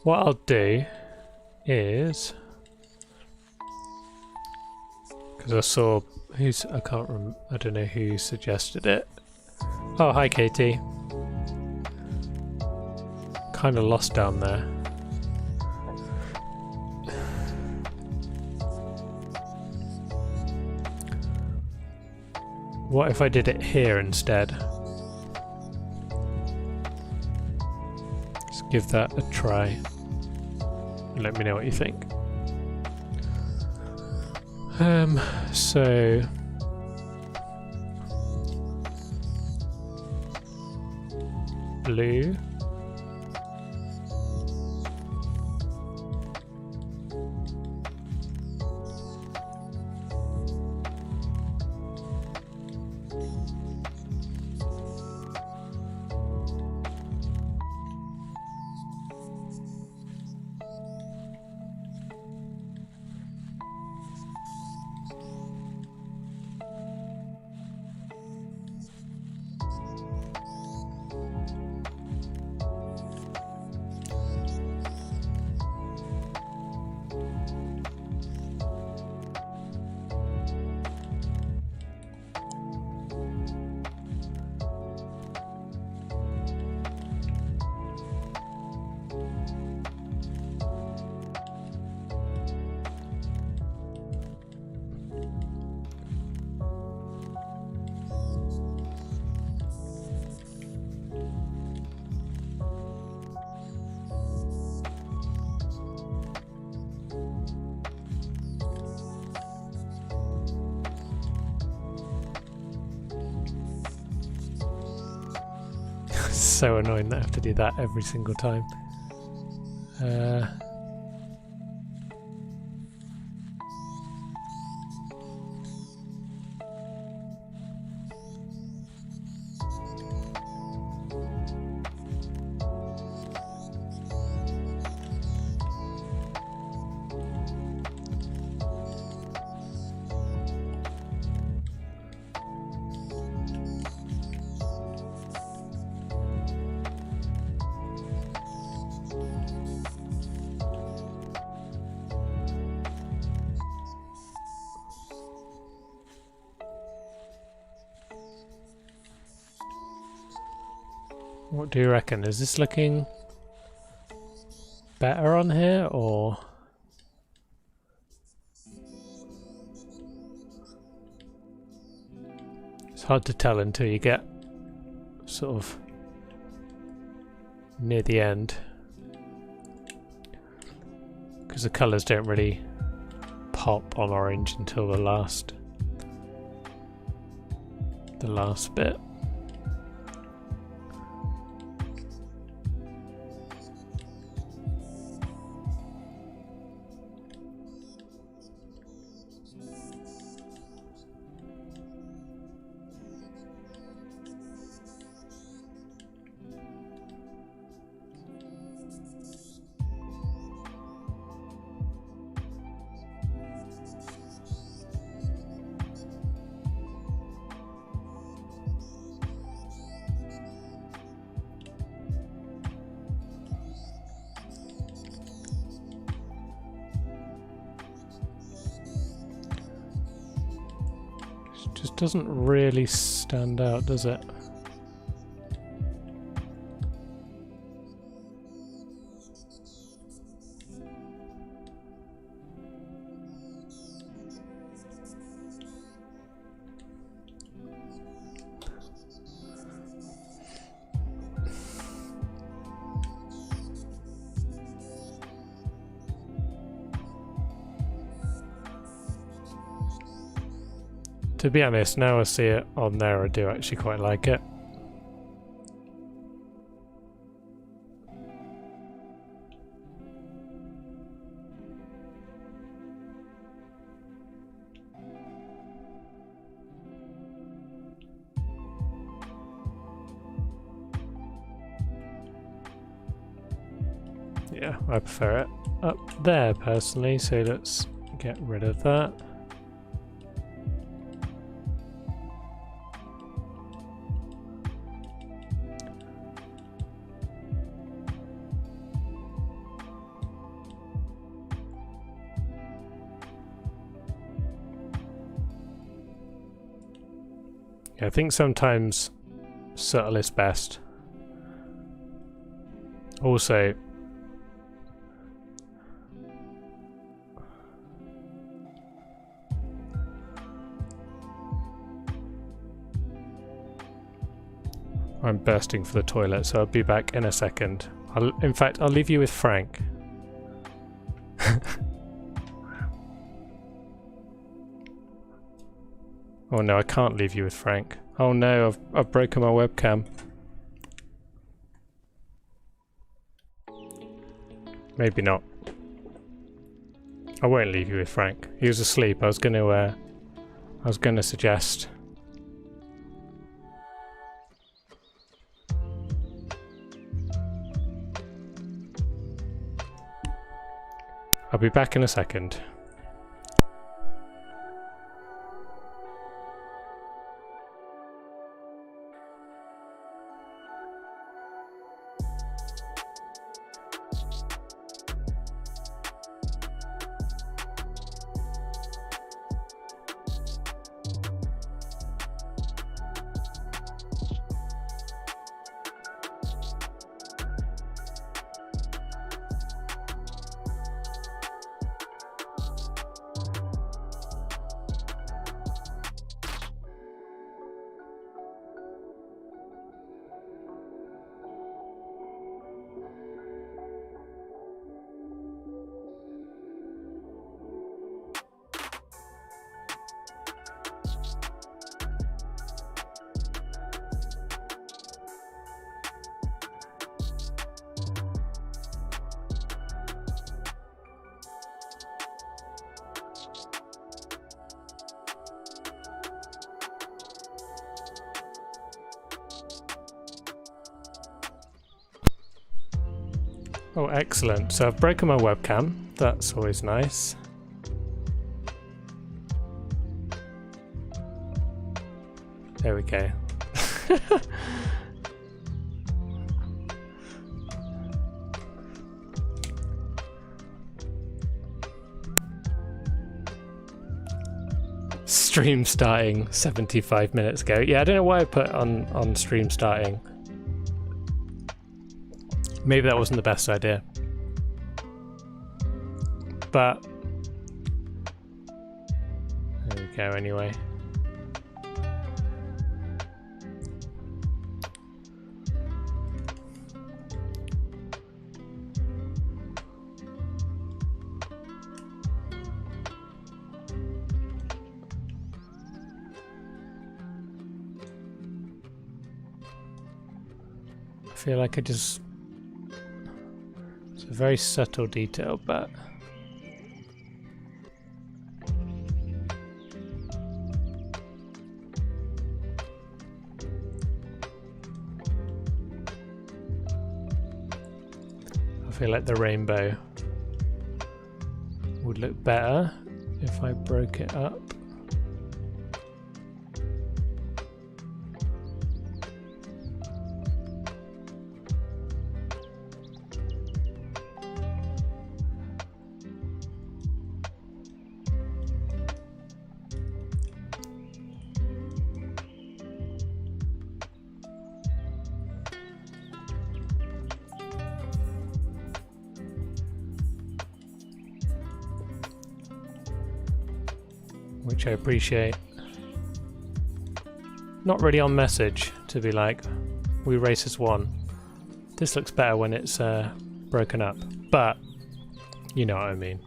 What I'll do is, because I saw I don't know who suggested it. Oh, hi Katie. Kind of lost down there. What if I did it here instead? Let's give that a try. Let me know what you think. So blue, so annoying that I have to do that every single time. What do you reckon? Is this looking better on here, or it's hard to tell until you get sort of near the end, because the colours don't really pop on orange until the last bit. Just doesn't really stand out, does it? To be honest, now I see it on there, I do actually quite like it. Yeah, I prefer it up there personally, so let's get rid of that. Yeah, I think sometimes subtle is best. Also, I'm bursting for the toilet, so I'll be back in a second. In fact, I'll leave you with Frank. Oh no, I can't leave you with Frank. Oh no, I've broken my webcam. Maybe not. I won't leave you with Frank. He was asleep. I was gonna suggest. I'll be back in a second. Oh, excellent. So I've broken my webcam. That's always nice. There we go. Stream starting 75 minutes ago. Yeah, I don't know why I put on stream starting. Maybe that wasn't the best idea. But there we go anyway. I feel like it's a very subtle detail, but I feel like the rainbow would look better if I broke it up. Which I appreciate. Not really on message to be like, we race as one. This looks better when it's broken up, but you know what I mean.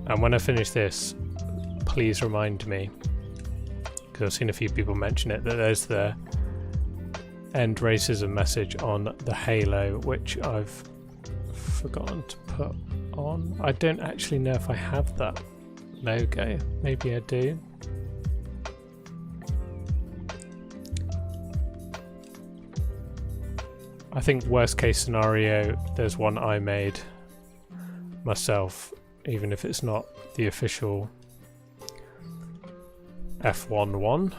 And when I finish this, please remind me, because I've seen a few people mention it, that there's the end racism message on the halo, which I've forgotten to put on. I don't actually know if I have that logo. Maybe I do. I think worst case scenario, there's one I made myself, even if it's not the official F1 one.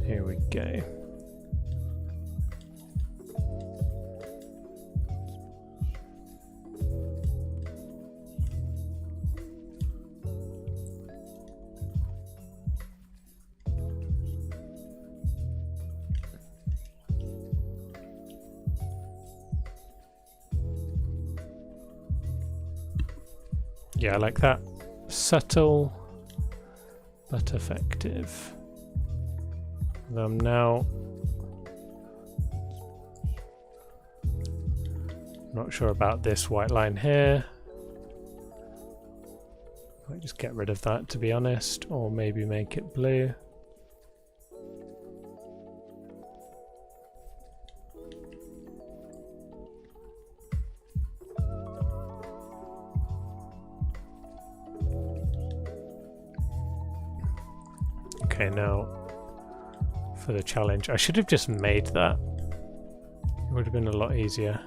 Here we go. Yeah, I like that. Subtle but effective. I'm now not sure about this white line here. Might just get rid of that, to be honest, or maybe make it blue. Okay, now for the challenge. I should have just made that. It would have been a lot easier.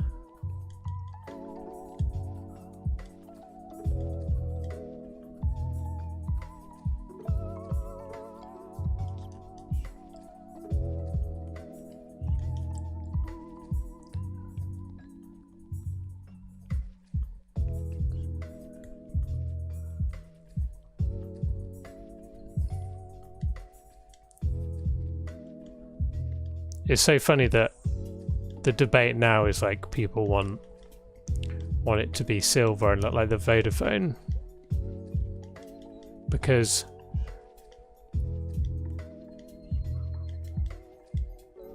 It's so funny that the debate now is like people want it to be silver and look like the Vodafone, because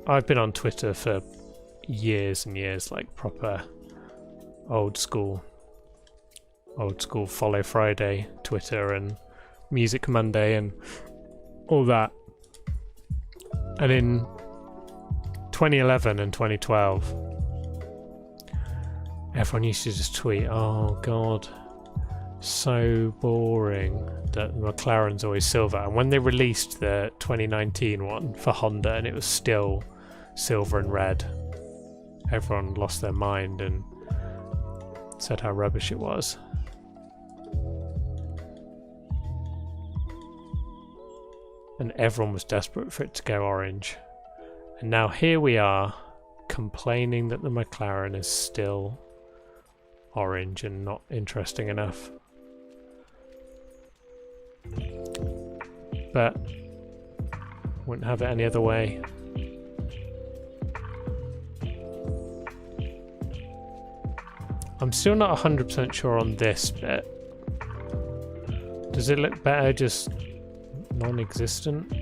I've been on Twitter for years and years, like proper old school Follow Friday Twitter and Music Monday and all that. And in 2011 and 2012, everyone used to just tweet, "Oh God, so boring that McLaren's always silver." And when they released the 2019 one for Honda and it was still silver and red, everyone lost their mind and said how rubbish it was. And everyone was desperate for it to go orange. And now here we are, complaining that the McLaren is still orange and not interesting enough. But wouldn't have it any other way. I'm still not 100% sure on this bit. Does it look better just non-existent?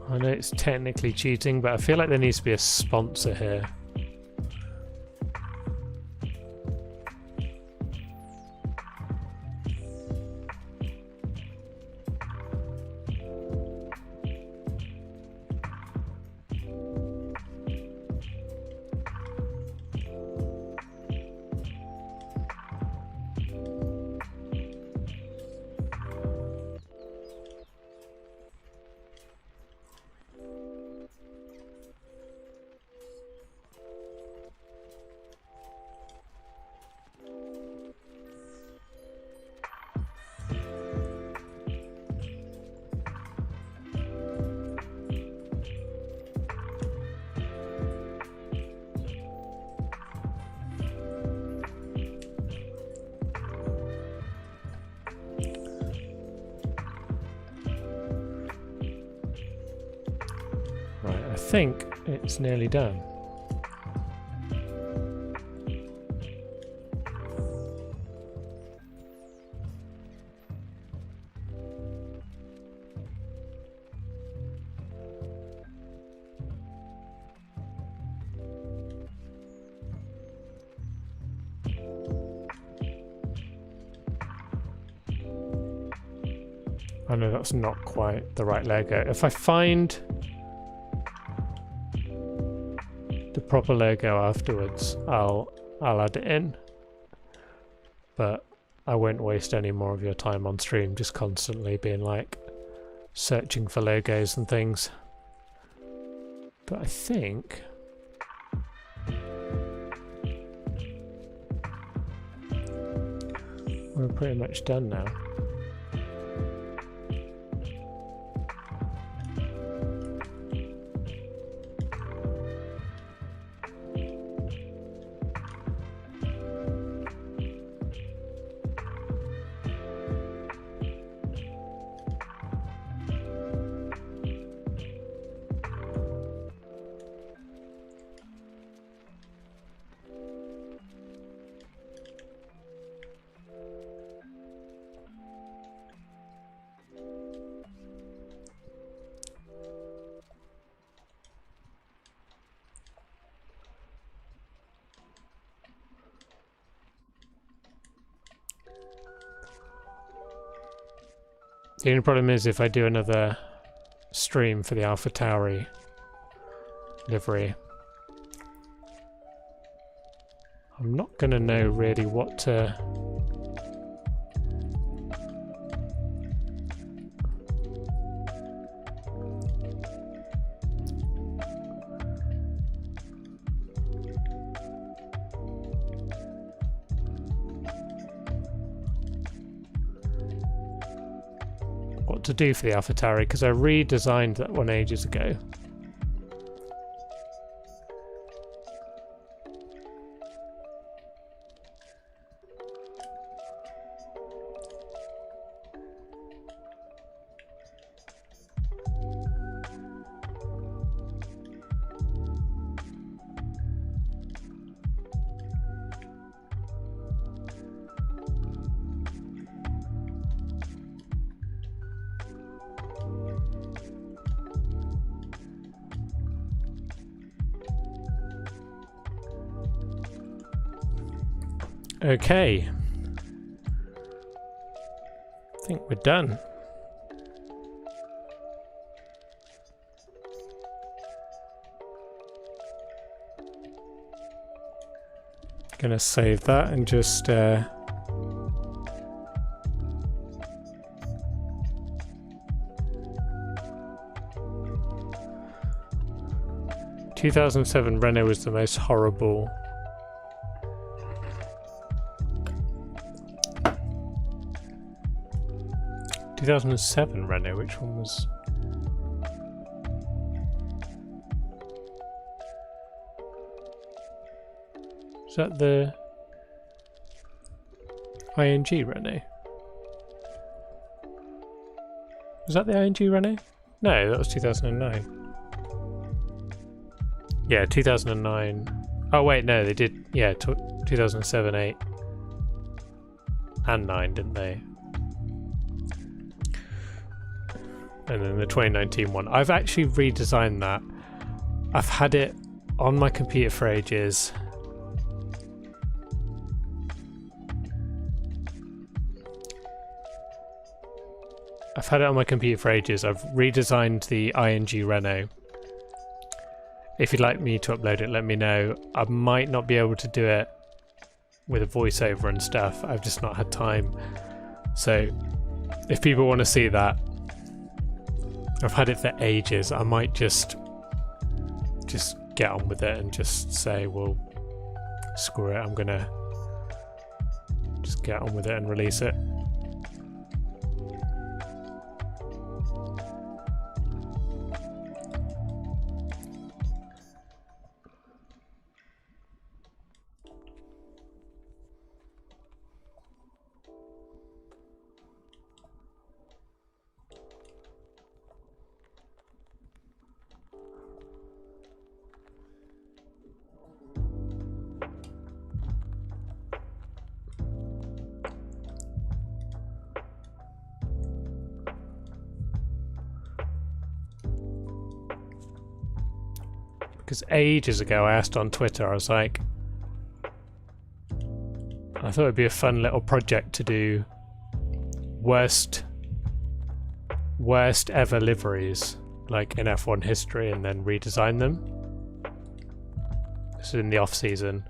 I know it's technically cheating, but I feel like there needs to be a sponsor here. think it's nearly done. I know that's not quite the right logo. If I find the proper logo afterwards, I'll add it in. But I won't waste any more of your time on stream just constantly being like searching for logos and things. But I think we're pretty much done now. The only problem is if I do another stream for the AlphaTauri livery, I'm not going to know really what to... to do for the AlphaTauri, because I redesigned that one ages ago. Okay, I think we're done. Gonna save that and just 2007 Renault was the most horrible. Two 2007 Renault, which one was? Is that the ING Renault? Was that the ING Renault? No, that was 2009. Yeah, 2009. Oh wait, no, they did. Yeah, 2007, 8, and 9, didn't they? And then the 2019 one. I've actually redesigned that. I've had it on my computer for ages. I've redesigned the ING Renault. If you'd like me to upload it, let me know. I might not be able to do it with a voiceover and stuff. I've just not had time. So if people want to see that, I've had it for ages. I might just get on with it and just say, well, screw it. I'm gonna just get on with it and release it. because ages ago I asked on Twitter, I was like, I thought it'd be a fun little project to do worst ever liveries, like in F1 history, and then redesign them. This is in the off season,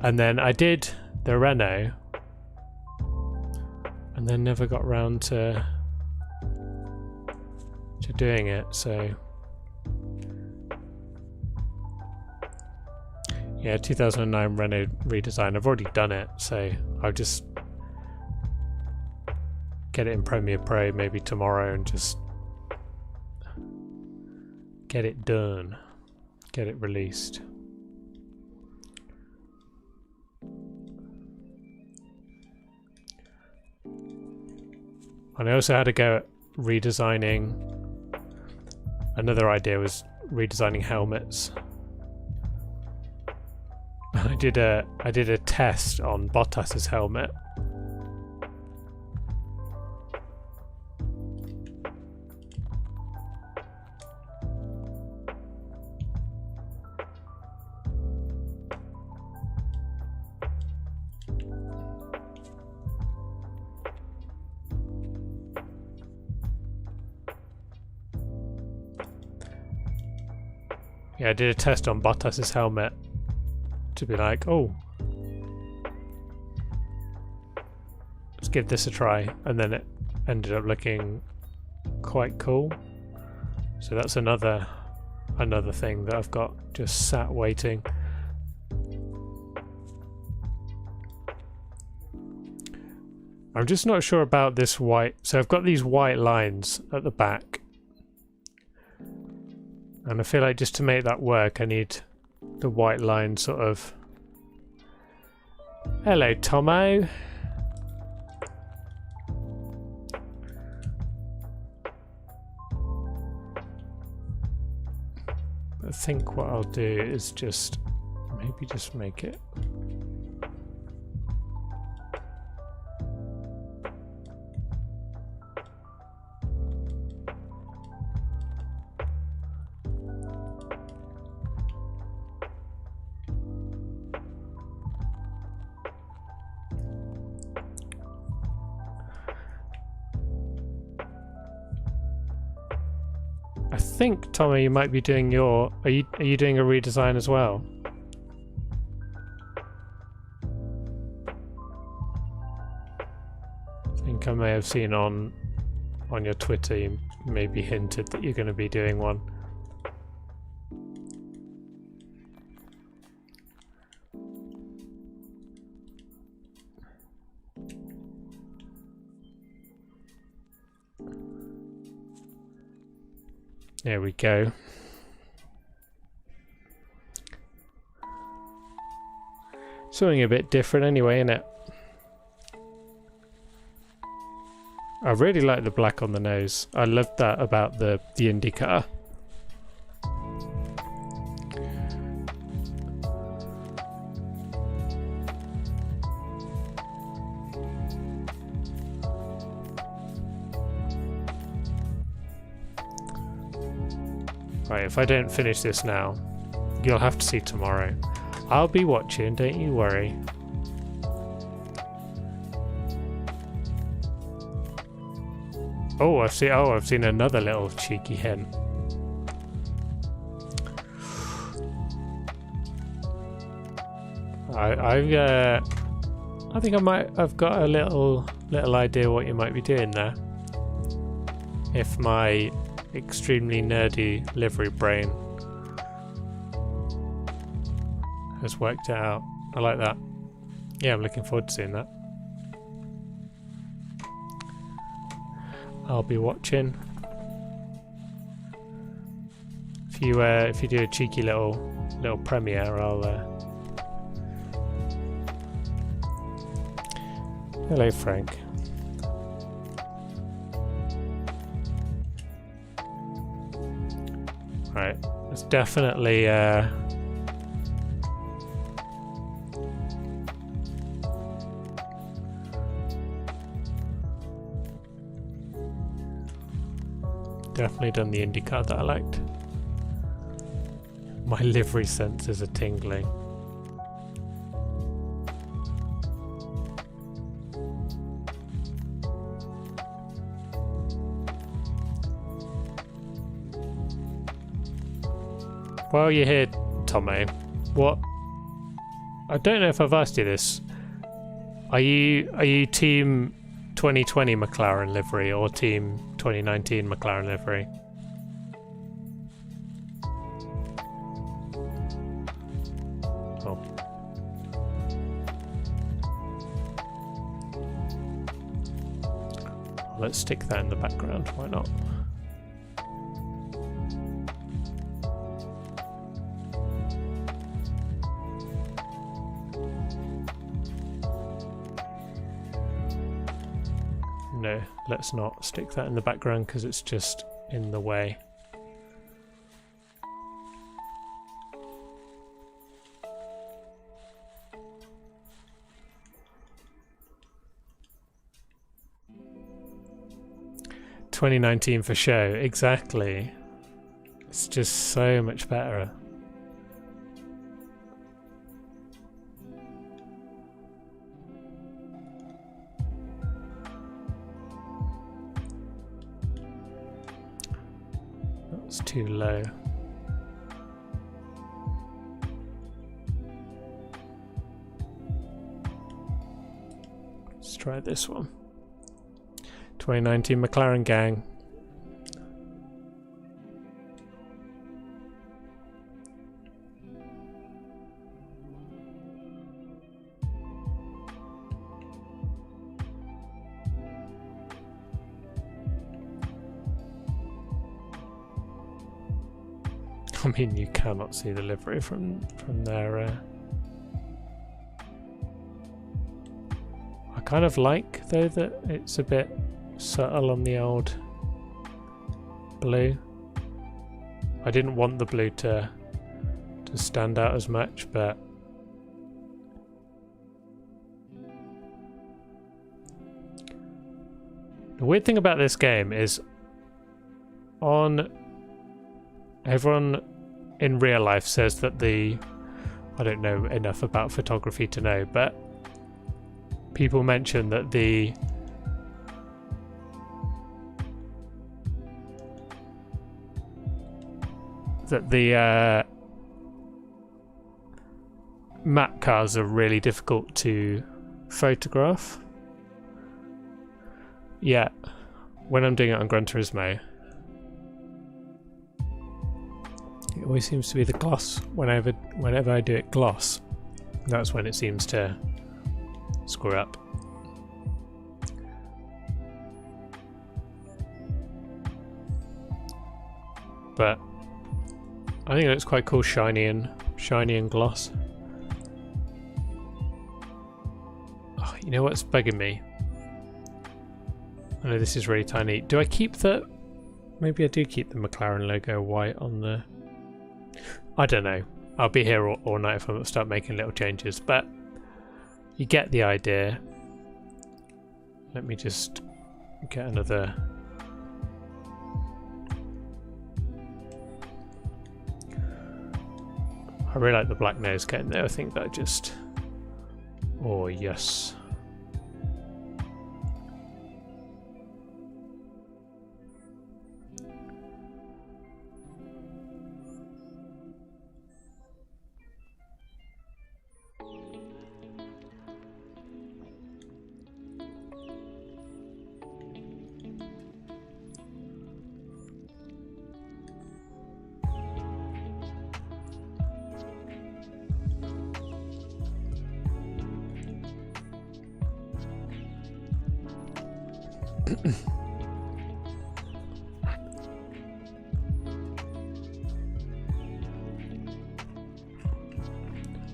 and then I did the Renault, and then never got round to doing it. So yeah, 2009 Renault redesign. I've already done it, so I'll just get it in Premiere Pro maybe tomorrow and just get it done, get it released. And I also had to go at redesigning. Another idea was redesigning helmets. I did a test on Bottas's helmet. Yeah, I did a test on Bottas's helmet to be like, oh, let's give this a try, and then it ended up looking quite cool. So that's another thing that I've got just sat waiting. I'm just not sure about this white. So I've got these white lines at the back, and I feel like just to make that work, I need the white line sort of. Hello, Tomo. I think what I'll do is just maybe just make it. I think, Tommy, you might be doing your. Are you doing a redesign as well? I think I may have seen on your Twitter, you maybe hinted that you're going to be doing one. There we go. Something a bit different anyway, innit? I really like the black on the nose. I love that about the Indy car. Right, if I don't finish this now, you'll have to see tomorrow. I'll be watching, don't you worry. Oh, I've seen another little cheeky hint. I think I've got a little idea what you might be doing there. If my extremely nerdy livery brain has worked it out. I like that. Yeah, I'm looking forward to seeing that. I'll be watching. If you do a cheeky little premiere, I'll Hello, Frank. Right, it's definitely definitely done the Indy car that I liked. My livery sensors are tingling. While you're here, Tommy, what? I don't know if I've asked you this. Are you team 2020 McLaren livery or team 2019 McLaren livery? Oh. Let's stick that in the background, why not? No, let's not stick that in the background because it's just in the way. "2019 for show," exactly. It's just so much better. That's too low. Let's try this one. 2019 McLaren gang. I mean, you cannot see the livery from there. I kind of like, though, that it's a bit subtle on the old blue. I didn't want the blue to stand out as much, but the weird thing about this game is everyone in real life says that I don't know enough about photography to know, but people mention that the map cars are really difficult to photograph. Yeah, when I'm doing it on Gran Turismo, it always seems to be the gloss. Whenever I do it gloss, that's when it seems to screw up. But I think it looks quite cool, shiny and gloss. Oh, you know what's bugging me? I know this is really tiny. Do I keep the... Maybe I do keep the McLaren logo white on the... I don't know. I'll be here all night if I start making little changes, but you get the idea. Let me just get another... I really like the black nose getting there. I think that just... Oh, yes.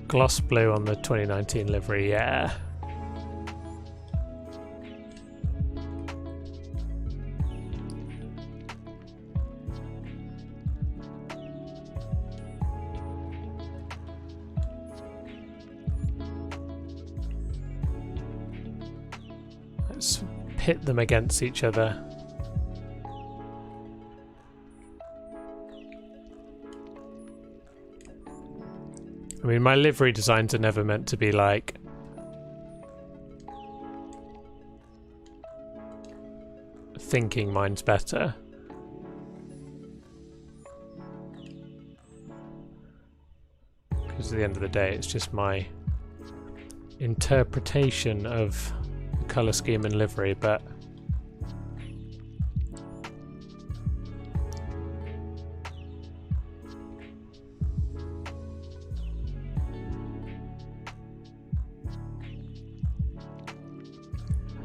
Gloss blue on the 2019 livery, yeah. Let's pit them against each other. I mean, my livery designs are never meant to be like thinking mine's better. Because at the end of the day, it's just my interpretation of the colour scheme and livery, but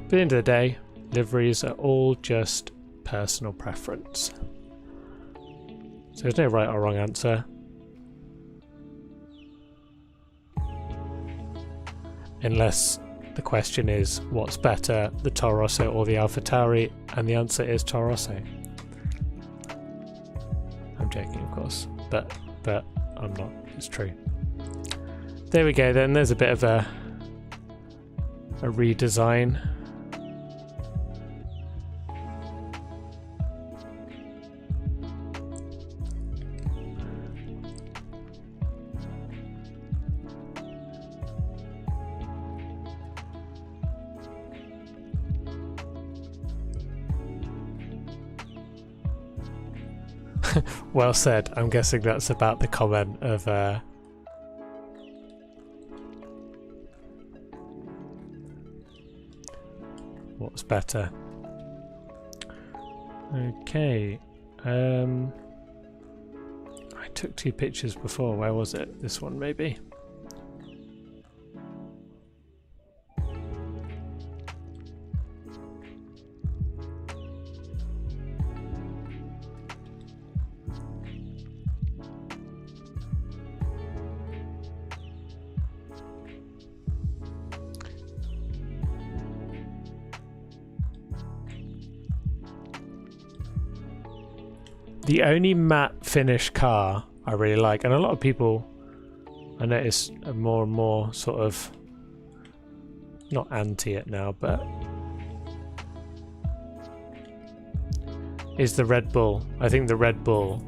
at the end of the day, liveries are all just personal preference. So there's no right or wrong answer. Unless the question is, what's better, the Toro Rosso or the AlphaTauri? And the answer is Toro Rosso. I'm joking, of course, but I'm not. It's true. There we go then, there's a bit of a redesign. Well said. I'm guessing that's about the comment of what's better. Okay. I took 2 pictures before. Where was it? This one maybe. The only matte finish car I really like, and a lot of people I notice are more and more sort of not anti it now, but is the Red Bull. I think the Red Bull,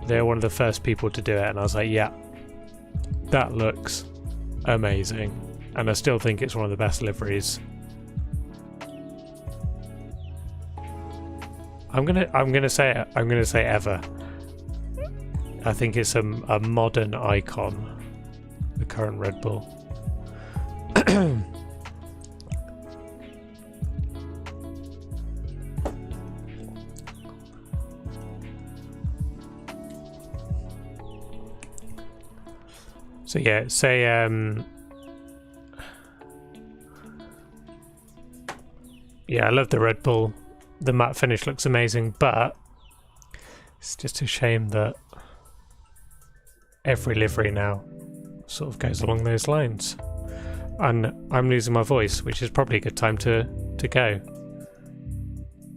they're one of the first people to do it, and I was like, yeah, that looks amazing, and I still think it's one of the best liveries. I'm gonna say ever. I think it's a modern icon, the current Red Bull. So yeah, say yeah, I love the Red Bull. The matte finish looks amazing, but it's just a shame that every livery now sort of goes along those lines. And I'm losing my voice, which is probably a good time to go.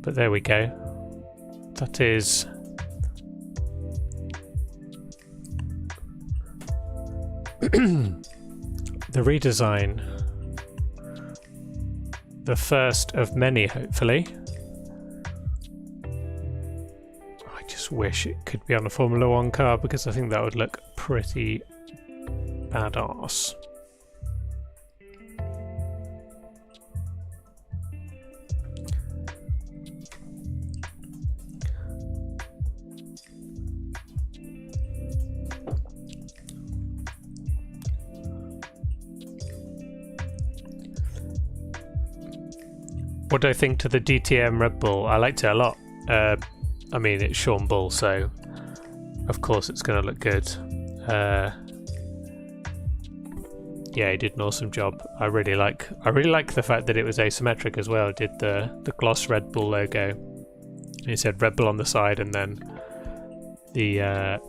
But there we go. That is the redesign. The first of many, hopefully. Wish it could be on a Formula 1 car, because I think that would look pretty badass. What do I think to the DTM Red Bull? I liked it a lot. I mean, it's Sean Bull, so of course it's going to look good. Yeah, he did an awesome job. I really like the fact that it was asymmetric as well. It did the gloss Red Bull logo. It said Red Bull on the side, and then the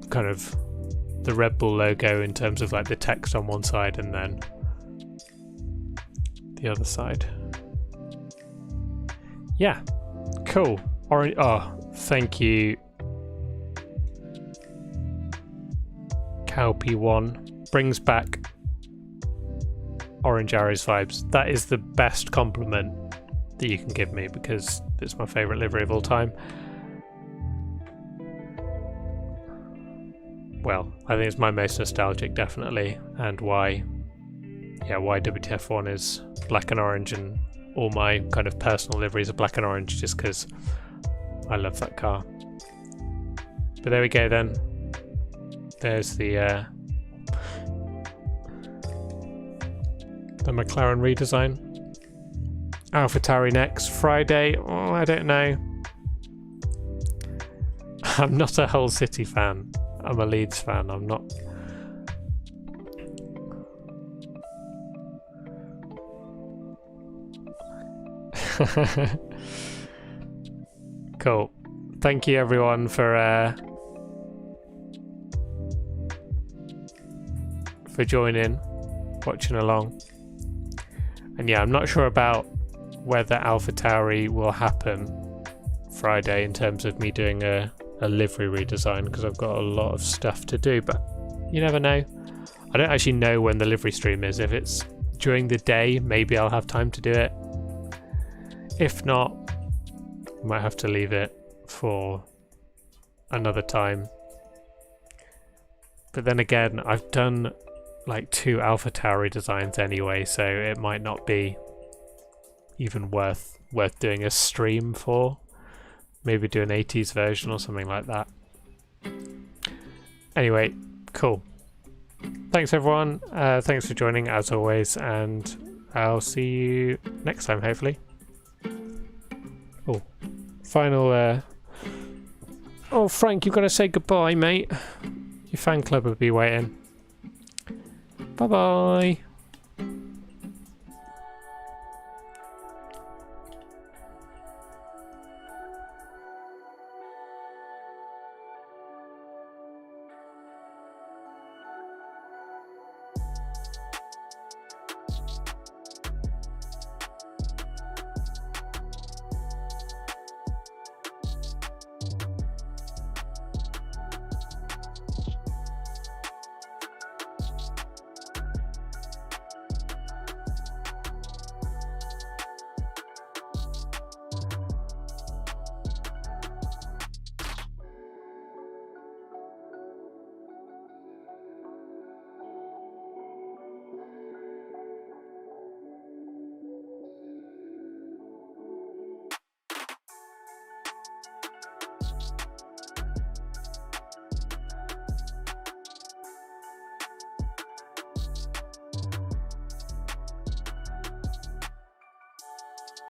kind of the Red Bull logo in terms of like the text on one side, and then the other side. Yeah, cool. Orange. Oh, thank you, Calp1. Brings back Orange Arrows vibes. That is the best compliment that you can give me, because it's my favourite livery of all time. well, I think it's my most nostalgic, definitely, and why WTF1 is black and orange, and all my kind of personal liveries are black and orange, just because I love that car. But there we go then. There's the McLaren redesign. AlphaTauri next Friday. Oh, I don't know. I'm not a Hull City fan. I'm a Leeds fan. I'm not. Cool. Thank you everyone for joining, watching along. And yeah, I'm not sure about whether AlphaTauri will happen Friday in terms of me doing a livery redesign, because I've got a lot of stuff to do, but you never know. I don't actually know when the livery stream is. If it's during the day, maybe I'll have time to do it. If not, I might have to leave it for another time. But then again, I've done like 2 AlphaTauri designs anyway, so it might not be even worth doing a stream for. Maybe do an 80s version or something like that. Anyway, cool. Thanks everyone. Thanks for joining as always, and I'll see you next time, hopefully. Oh, final. Oh, Frank, you've got to say goodbye, mate. Your fan club will be waiting. Bye bye.